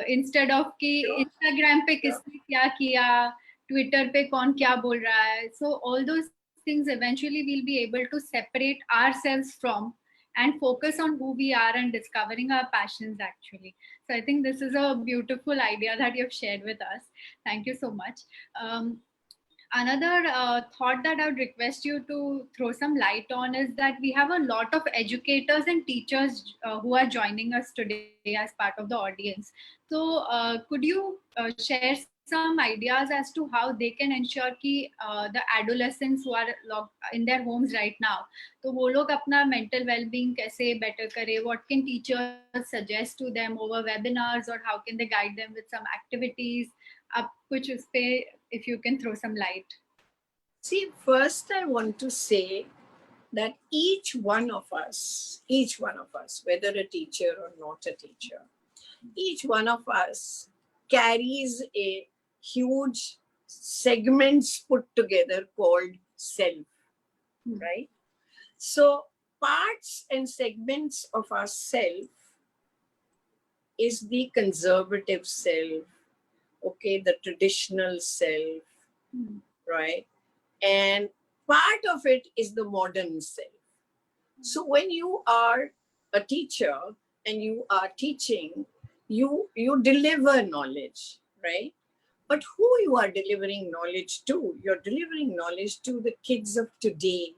instead of कि Sure. Instagram पे Sure. किसने क्या किया, Twitter पे कौन क्या बोल रहा है. So all those things eventually we'll be able to separate ourselves from and focus on who we are and discovering our passions actually. So I think this is a beautiful idea that you've shared with us. Thank you so much. Another thought that I would request you to throw some light on is that we have a lot of educators and teachers who are joining us today as part of the audience. So, could you share some ideas as to how they can ensure कि the adolescents who are locked in their homes right now, तो वो लोग अपना mental well-being कैसे better करे? What can teachers suggest to them over webinars, or how can they guide them with some activities? आप कुछ उस पे, if you can throw some light. See, first I want to say that each one of us, whether a teacher or not a teacher, each one of us carries a huge segments put together called self, right? So parts and segments of our self is the conservative self, okay, the traditional self, right? And part of it is the modern self. So when you are a teacher and you are teaching, you deliver knowledge, right? But who you are delivering knowledge to? You're delivering knowledge to the kids of today.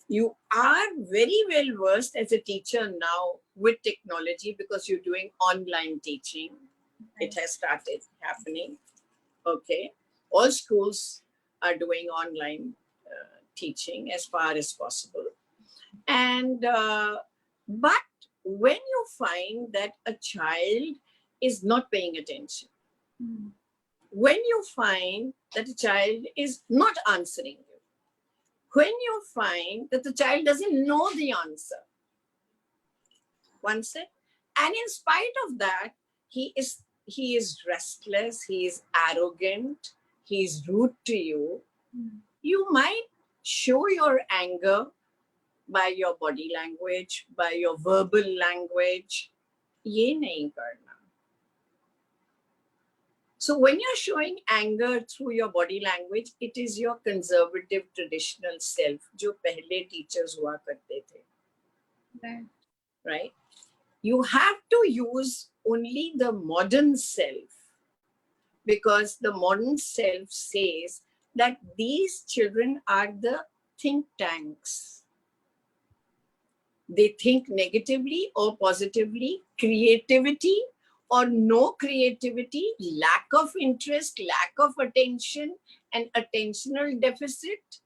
You are very well versed as a teacher now with technology because you're doing online teaching. It has started happening. Okay. All schools are doing online teaching as far as possible. And, but when you find that a child is not paying attention, when you find that a child is not answering you, when you find that the child doesn't know the answer, one set, and in spite of that, he is restless, he is arrogant, he is rude to you, you might show your anger by your body language, by your verbal language. ये नहीं करना. So when you're showing anger through your body language, it is your conservative traditional self, जो पहले teachers हुआ करते थे. Right? You have to use only the modern self, because the modern self says that these children are the think tanks. They think negatively or positively, creativity or no creativity, lack of interest, lack of attention, and attentional deficit,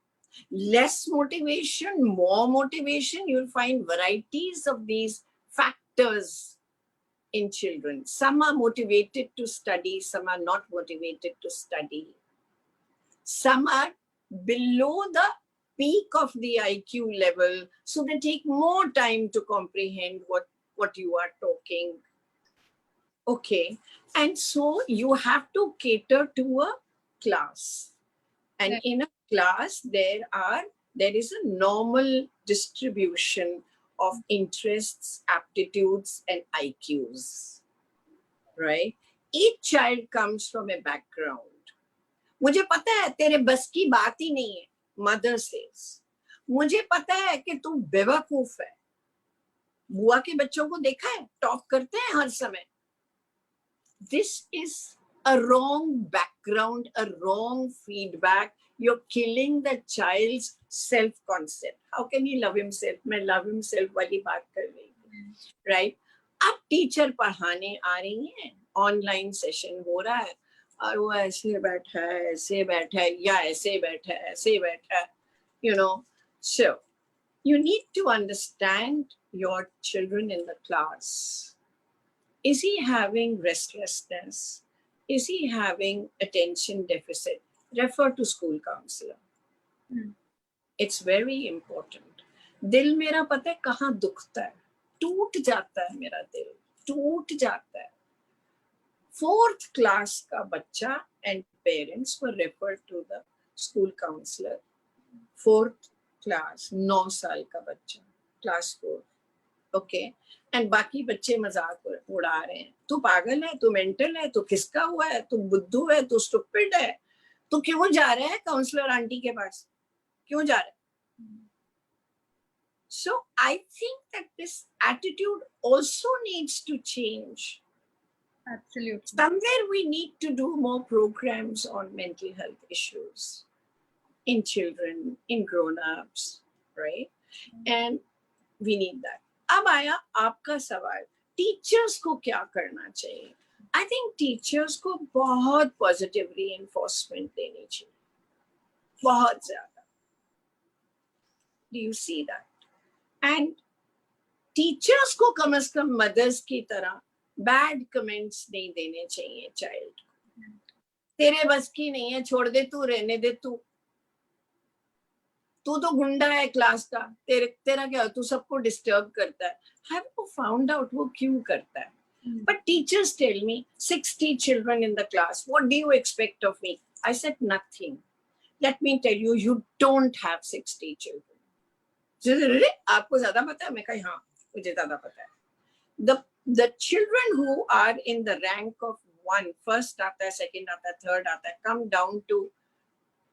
less motivation, more motivation. You'll find varieties of these factors in children. Some are motivated to study, some are not motivated to study. Some are below the peak of the IQ level, so they take more time to comprehend what you are talking. Okay, and so you have to cater to a class. And in a class, there is a normal distribution of interests, aptitudes, and IQs, right? Each child comes from a background. मुझे पता है तेरे बस की बात ही नहीं है, mother says. मुझे पता है कि तू बेवकूफ है. बुआ के बच्चों को देखा है, टॉप करते हैं हर समय. This is a wrong background, a wrong feedback. You're killing the child's self-concept. How can he love himself? मैं love himself वाली बात कर रही हूँ, right? अब टीचर पढ़ाने आ रही हैं, ऑनलाइन सेशन हो रहा है, और वो ऐसे बैठा है, या ऐसे बैठा है, you know. So you need to understand your children in the class. Is he having restlessness? Is he having attention deficit? Refer to school counselor. It's very important. दिल मेरा पता है कहाँ दुखता है, टूट जाता है मेरा दिल, टूट जाता है. 4th class का बच्चा and parents were referred to the school counselor. 4th class, 9 साल का बच्चा, class 4, okay. And बाकी बच्चे मजाक उड़ा रहे हैं, तू पागल है, तू मेंटल है, तू खिसका हुआ है, तू बुद्धू है, तू स्टूपिड है, तू क्यों जा रहा है काउंसलर आंटी के पास, क्यों जा रहा है? So I think that this attitude also needs to change. Absolutely. Somewhere we need to do more programs on mental health issues in children, in grown-ups, right? And we need that. अब आया आपका सवाल, teachers को क्या करना चाहिए? I think teachers को बहुत पॉजिटिव reinforcement देनी चाहिए, बहुत ज्यादा. Do you see that? And teachers को कम से कम मदर्स की तरह बैड कमेंट्स नहीं देने चाहिए चाइल्ड को. तेरे बस की नहीं है, छोड़ दे, तू रहने दे, तू तो गुंडा है क्लास का, तेरा क्या, तू सबको डिस्टर्ब करता है. हैव यू फाउंड आउट वो क्यों करता है? But teachers tell me 60 children in the class, what do you expect of me? I said nothing. Let me tell you, you don't have 60 children. आपको ज्यादा पता है? मैं कहा हाँ, मुझे ज्यादा पता है. The children who are in the rank of 1, first आता है, second आता है, third आता है, come down to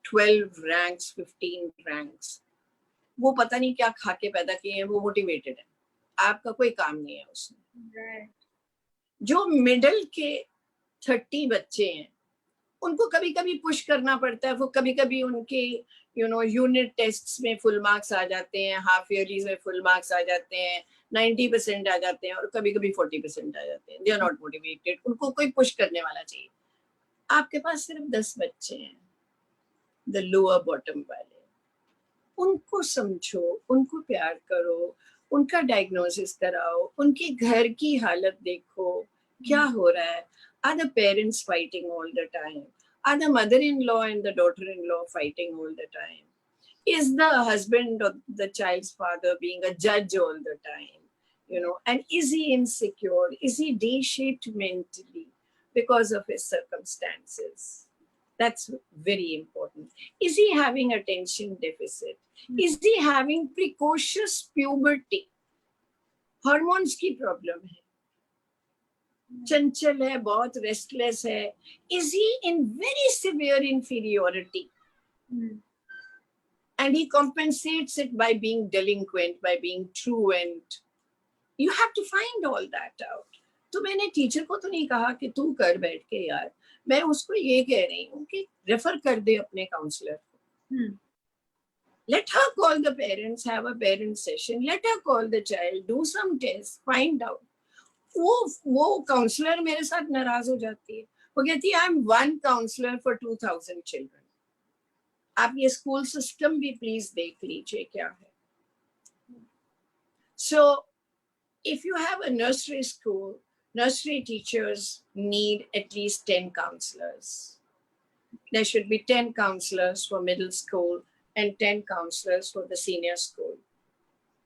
12 ranks, 15 ranks. वो पता नहीं क्या खा के पैदा किए हैं, वो मोटिवेटेड है, आपका कोई काम नहीं है उसमें. जो मिडल के 30 बच्चे हैं, उनको कभी कभी पुश करना पड़ता है, वो कभी कभी उनके यूनिट टेस्ट्स में फुल मार्क्स आ जाते हैं, हाफ ईयरलीज में फुल मार्क्स आ जाते हैं, 90% आ जाते हैं, और कभी कभी 40% आ जाते हैं. दे आर नॉट मोटिवेटेड, उनको कोई पुश करने वाला चाहिए. आपके पास सिर्फ 10 बच्चे हैं, द लोअर बॉटम वाले, उनको समझो, उनको प्यार करो, उनका डायग्नोसिस कराओ, उनके घर की हालत देखो, क्या हो रहा है. Are the parents fighting all the time? Are the mother-in-law and the daughter-in-law fighting all the time? Is the husband or the child's father being a judge all the time? And is he insecure? Is he day-shaped mentally because of his circumstances? That's very important. Is he having attention deficit? Is he having precocious puberty? Hormones की problem है, चंचल है, बहुत restless है. Is he in very severe inferiority? And he compensates it by being delinquent, by being truant. You have to find all that out. तो मैंने teacher को तो नहीं कहा कि तू कर बैठ के यार, मैं उसको ये कह रही हूँ कि रेफर कर दे अपने काउंसलर को. Let her call the parents, have a parent session. Let her call the child, do some tests, find out. वो काउंसलर मेरे साथ नाराज हो जाती है, वो कहती है I am 1 counsellor for 2000 children. आप ये स्कूल सिस्टम भी प्लीज देख लीजिए क्या है. So if you have a nursery school, nursery teachers need at least 10 counselors. There should be 10 counselors for middle school and 10 counselors for the senior school.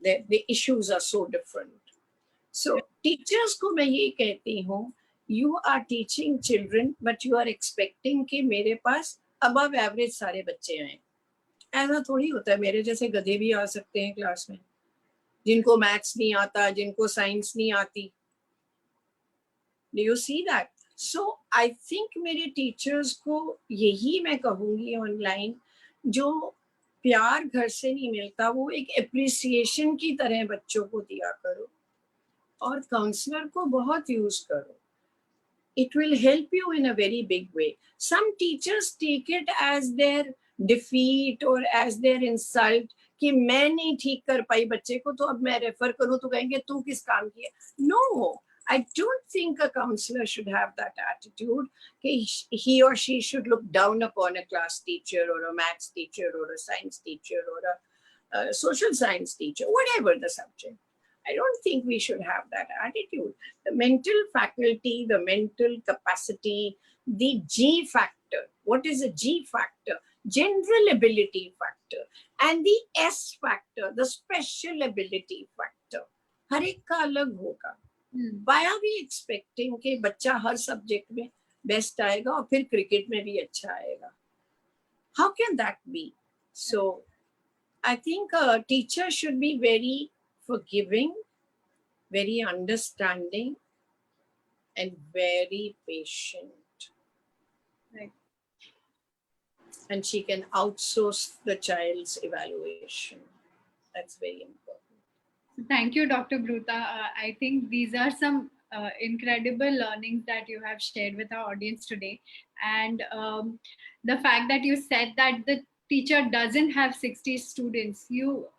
The issues are so different. So teachers को मैं ये कहती हूँ, you are teaching children but you are expecting कि मेरे पास above average सारे बच्चे आए. ऐसा थोड़ी होता है, मेरे जैसे गधे भी आ सकते हैं क्लास में, जिनको मैथ्स नहीं आता, जिनको साइंस नहीं आती. Do you see that? So I think मेरे टीचर्स को यही मैं कहूँगी ऑनलाइन, जो प्यार घर से नहीं मिलता वो एक एप्रिसिएशन की तरह बच्चों को दिया करो, और काउंसलर को बहुत यूज करो. It will help you in a very big way. Some teachers take it as their defeat or as their insult कि मैं नहीं ठीक कर पाई बच्चे को, तो अब मैं रेफर करूँ तो कहेंगे तू किस काम की है. No, I don't think a counselor should have that attitude. He or she should look down upon a class teacher or a maths teacher or a science teacher or a social science teacher, whatever the subject. I don't think we should have that attitude. The mental faculty, the mental capacity, the G factor. What is a G factor? General ability factor. And the S factor, the special ability factor. हर एक का अलग होगा. Why are we expecting कि बच्चा हर subject में best आएगा और फिर क्रिकेट में भी अच्छा आएगा? How can that be? So I think a teacher should be very forgiving, very understanding, and very patient. Right. And she can outsource the child's evaluation. That's very important. Thank you, Dr. Broota. I think these are some incredible learnings that you have shared with our audience today. And the fact that you said that the teacher doesn't have 60 students, you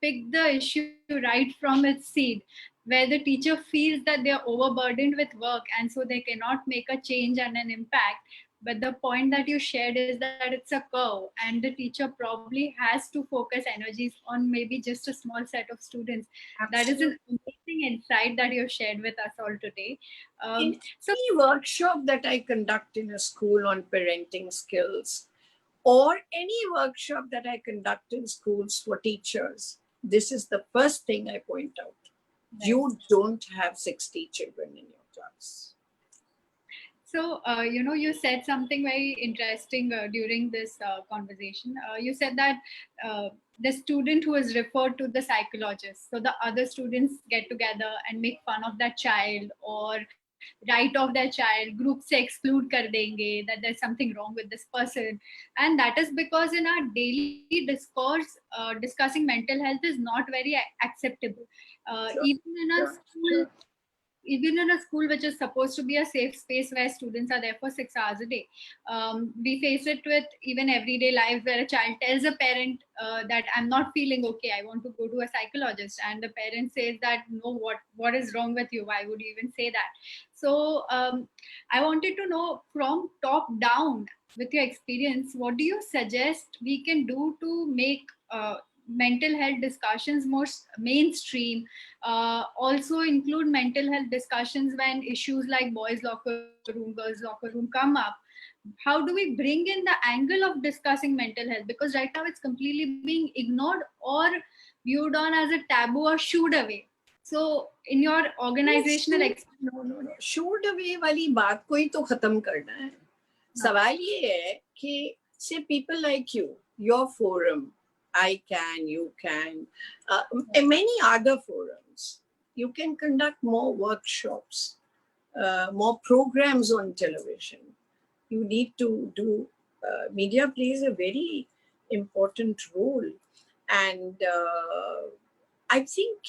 pick the issue right from its seed, where the teacher feels that they're overburdened with work and so they cannot make a change and an impact. But the point that you shared is that it's a curve, and the teacher probably has to focus energies on maybe just a small set of students. That is an amazing insight that you've shared with us all today. In any workshop that I conduct in a school on parenting skills, or any workshop that I conduct in schools for teachers, this is the first thing I point out. Right. You don't have 60 children in your class. So, you said something very interesting during this conversation. You said that the student who is referred to the psychologist, so the other students get together and make fun of that child or write off their child, group se exclude kar denge, that there's something wrong with this person. And that is because in our daily discourse, discussing mental health is not very acceptable. Even in a school which is supposed to be a safe space where students are there for 6 hours a day, we face it with even everyday life where a child tells a parent that I'm not feeling okay, I want to go to a psychologist, and the parent says that no, what is wrong with you, why would you even say that? So I wanted to know, from top down, with your experience, what do you suggest we can do to make mental health discussions more mainstream, also include mental health discussions when issues like boys locker room, girls locker room come up? How do we bring in the angle of discussing mental health? Because right now it's completely being ignored or viewed on as a taboo or shooed away. So in your organizational no, shooed away वाली बात को ही तो खत्म करना है. सवाल ये है कि say people like you, your forum, I can, you can, and many other forums. You can conduct more workshops, more programs on television. You need to do, media plays a very important role. And I think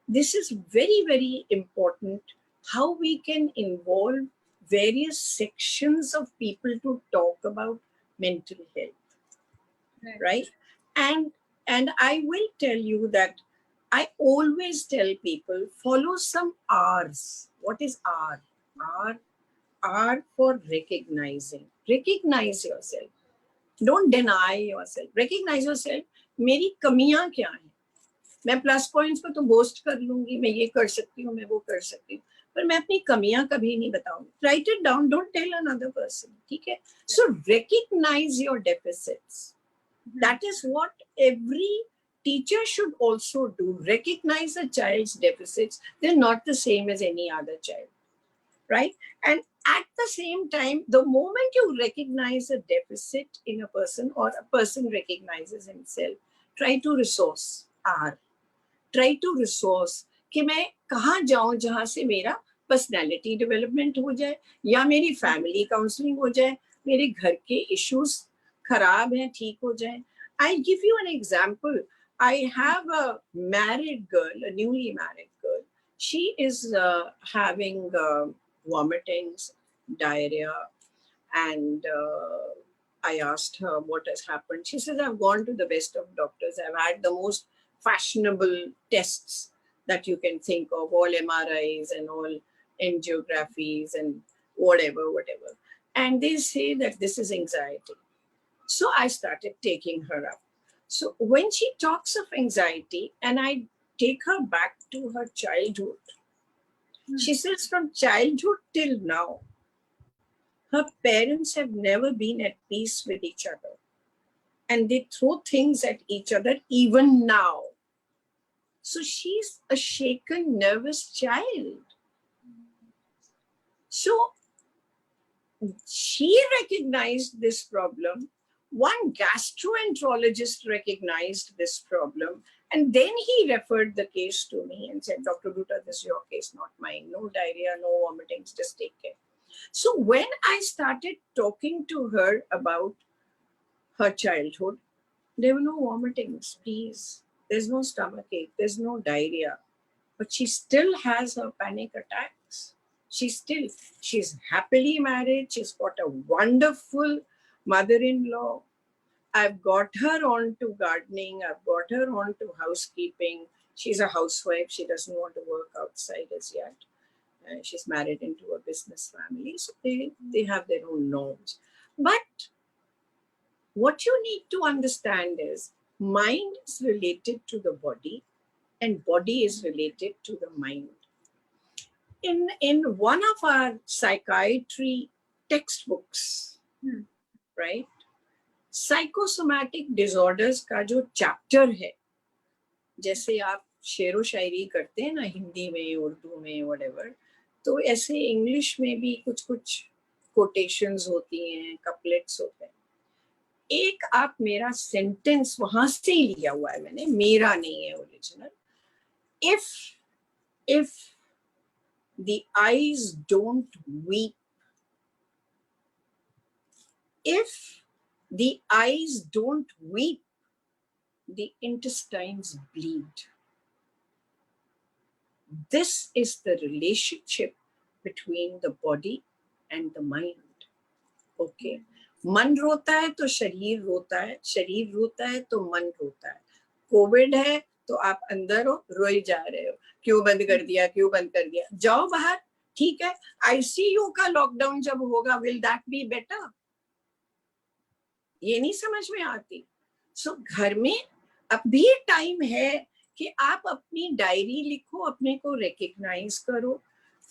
this is very, very important, how we can involve various sections of people to talk about mental health, right? And I will tell you that I always tell people, follow some R's. What is R? R for recognizing. Recognize yourself. Don't deny yourself. Recognize yourself. मेरी कमियां क्या हैं? मैं plus points को तो boast कर लूंगी, मैं ये कर सकती हूँ, मैं वो कर सकती हूँ, पर मैं अपनी कमियां कभी नहीं बताऊंगी. Write it down. Don't tell another person. ठीक है? So recognize your deficits. That is what every teacher should also do. Recognize a child's deficits. They're not the same as any other child, right? And at the same time, the moment you recognize a deficit in a person or a person recognizes himself, try to resource R. Try to resource कि मैं कहाँ जाऊँ जहाँ से मेरा personality development हो जाए, या मेरी family counseling हो जाए, मेरे घर के issues खराब हैं ठीक हो जाए. I'll give you an example. I have a married girl, a newly married girl. She is having vomitings, diarrhea, and I asked her what has happened. She says, I've gone to the best of doctors. I've had the most fashionable tests that you can think of, all MRIs and all angiographies and whatever. And they say that this is anxiety. So I started taking her up. So when she talks of anxiety, and I take her back to her childhood, she says from childhood till now, her parents have never been at peace with each other. And they throw things at each other even now. So she's a shaken, nervous child. So she recognized this problem. One gastroenterologist recognized this problem, and then he referred the case to me and said, Dr. Broota, this is your case, not mine. No diarrhea, no vomitings, just take care. So when I started talking to her about her childhood, there were no vomitings, please. There's no stomachache, there's no diarrhea. But she still has her panic attacks. She's happily married. She's got a wonderful mother-in-law. I've got her on to gardening. I've got her on to housekeeping. She's a housewife. She doesn't want to work outside as yet. She's married into a business family. So they have their own norms. But what you need to understand is mind is related to the body and body is related to the mind. In one of our psychiatry textbooks, right, psychosomatic disorders का जो chapter है, जैसे आप शेरो शायरी करते हैं ना हिंदी में, उर्दू में, whatever, तो ऐसे इंग्लिश में भी कुछ quotations होती हैं, couplets होते हैं. एक आप मेरा सेंटेंस वहां से ही लिया हुआ है मैंने, मेरा नहीं है original. If the eyes don't weep, if the eyes don't weep, the intestines bleed. This is the relationship between the body and the mind. Okay. मन रोता है तो शरीर रोता है, शरीर रोता है तो मन रोता है. कोविड है तो आप अंदर हो, रोए जा रहे हो, क्यों बंद कर दिया, क्यों बंद कर दिया. जाओ बाहर, ठीक है. आईसीयू का लॉकडाउन जब होगा, विल दैट बी बेटर? ये नहीं समझ में आती. सो घर में अभी टाइम है कि आप अपनी डायरी लिखो, अपने को रिकग्नाइज करो,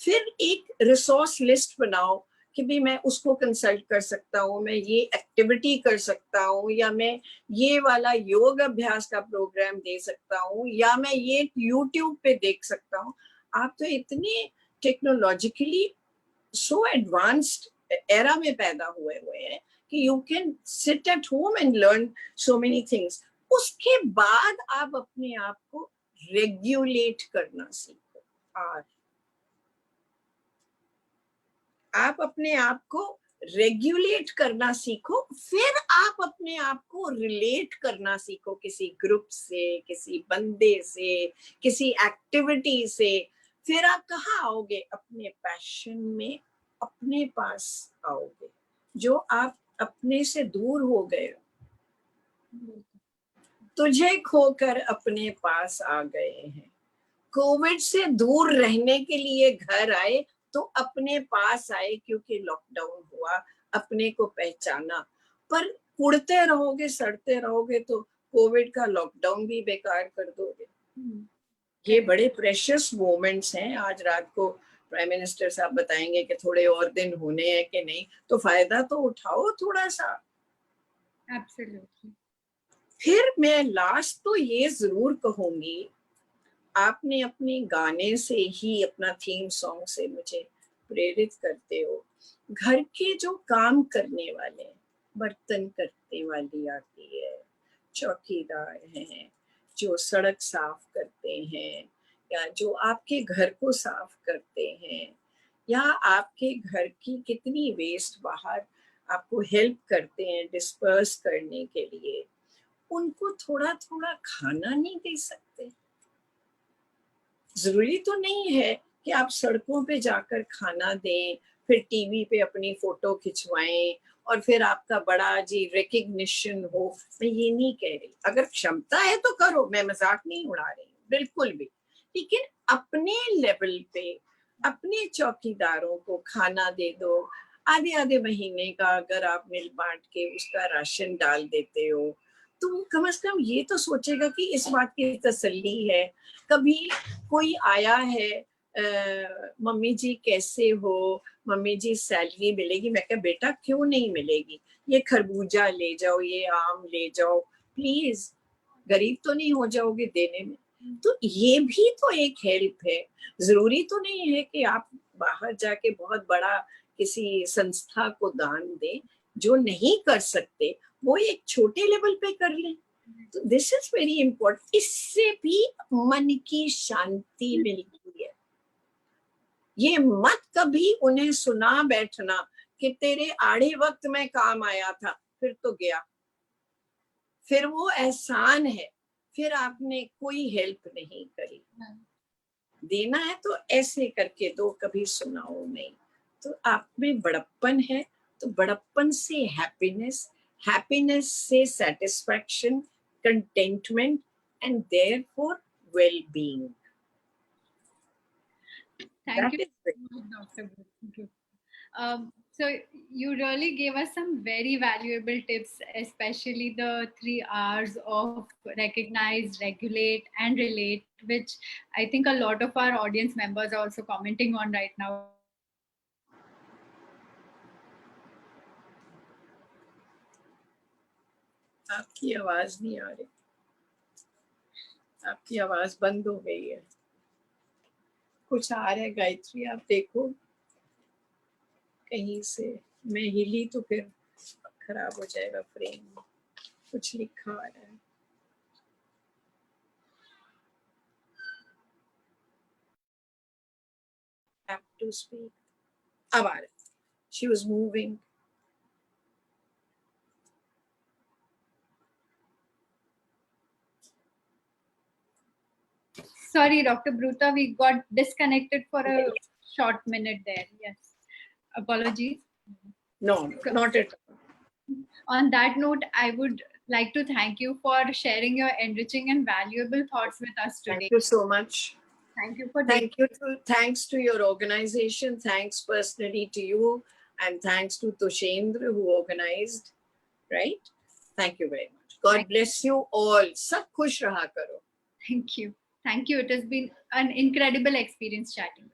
फिर एक रिसोर्स लिस्ट बनाओ कि भी मैं उसको कंसल्ट कर सकता हूँ, मैं ये एक्टिविटी कर सकता हूँ, या मैं ये वाला योग अभ्यास का प्रोग्राम दे सकता हूँ, या मैं ये यूट्यूब पे देख सकता हूँ. आप तो इतने टेक्नोलॉजिकली सो एडवांस्ड एरा में पैदा हुए हैं कि you can sit at home and learn so many things. उसके बाद आप अपने आप को रेगुलेट करना सीखो. आप अपने आप को रेगुलेट करना सीखो, फिर आप अपने आप को रिलेट करना सीखो किसी ग्रुप से, किसी बंदे से, किसी एक्टिविटी से. फिर आप कहाँ आओगे? अपने पैशन में अपने पास आओगे. जो आप अपने से दूर हो गए, तुझे खोकर अपने पास आ गए हैं. कोविड से दूर रहने के लिए घर आए तो अपने पास आए, क्योंकि लॉकडाउन हुआ, अपने को पहचाना. पर उड़ते रहोगे, सड़ते रहोगे तो कोविड का लॉकडाउन भी बेकार कर दोगे. ये बड़े प्रेशियस मोमेंट्स हैं. आज रात को प्राइम मिनिस्टर साहब बताएंगे कि थोड़े और दिन होने हैं कि नहीं, तो फायदा तो उठाओ थोड़ा सा. एब्सोल्युटली. फिर मैं लास्ट तो ये जरूर कहूंगी, आपने अपने गाने से ही, अपना थीम सॉन्ग से मुझे प्रेरित करते हो. घर के जो काम करने वाले, बर्तन करने वाली आती है, चौकीदार हैं, जो सड़क साफ करते हैं, या जो आपके घर को साफ करते हैं, या आपके घर की कितनी वेस्ट बाहर आपको हेल्प करते हैं डिस्पर्स करने के लिए, उनको थोड़ा थोड़ा खाना नहीं दे सकते? जरूरी तो नहीं है कि आप सड़कों पे जाकर खाना दें, फिर टीवी पे अपनी फोटो खिंचवाएं और फिर आपका बड़ा जी रिकग्निशन हो. मैं ये नहीं कह रही, अगर क्षमता है तो करो, मैं मजाक नहीं उड़ा रही हूँ बिल्कुल भी. लेकिन अपने लेवल पे अपने चौकीदारों को खाना दे दो. आधे आधे महीने का अगर आप मिल बांट के उसका राशन डाल देते हो, तो कम से कम ये तो सोचेगा कि इस बात की तसल्ली है. कभी कोई आया है, मम्मी जी कैसे हो, मम्मी जी सैलरी मिलेगी? मैं कहा बेटा क्यों नहीं मिलेगी, ये खरबूजा ले जाओ, ये आम ले जाओ, प्लीज, गरीब तो नहीं हो जाओगे देने में. तो ये भी तो एक हेल्प है. जरूरी तो नहीं है कि आप बाहर जाके बहुत बड़ा किसी संस्था को दान दें, जो नहीं कर सकते वो एक छोटे लेवल पे कर लें। तो दिस इज वेरी इंपॉर्टेंट। इससे भी मन की शांति मिलती है। ये मत कभी उन्हें सुना बैठना कि तेरे आड़े वक्त में काम आया था, फिर तो गया, फिर वो एहसान है, फिर आपने कोई हेल्प नहीं करी। देना है तो ऐसे करके दो, कभी सुनाओ नहीं। तो आप में बड़प्पन है, तो बड़प्पन से हैप्पीनेस, हैप्पीनेस से satisfaction, contentment and therefore well-being. Thank you, Dr. Broota. So you really gave us some very valuable tips, especially the 3 R's of recognize, regulate, and relate, which I think a lot of our audience members are also commenting on right now. आपकी आवाज नहीं आ रही, आपकी आवाज बंद हो गई है। कुछ आ रहा है गायत्री, आप देखो कहीं से। मैं हिली तो फिर खराब हो जाएगा फ्रेम। कुछ लिखा आ रहा है। Have to speak. अब आ रहा है। She was moving. Sorry, Dr. Broota, we got disconnected for a short minute there. Yes. Apologies. No, not at all. On that note, I would like to thank you for sharing your enriching and valuable thoughts with us today. Thank you so much. Thank you for Thanks to your organization. Thanks personally to you, and thanks to Toshendra who organized. Right? Thank you very much. God bless you all. Sab khush raha karo. Thank you. Thank you. It has been an incredible experience chatting.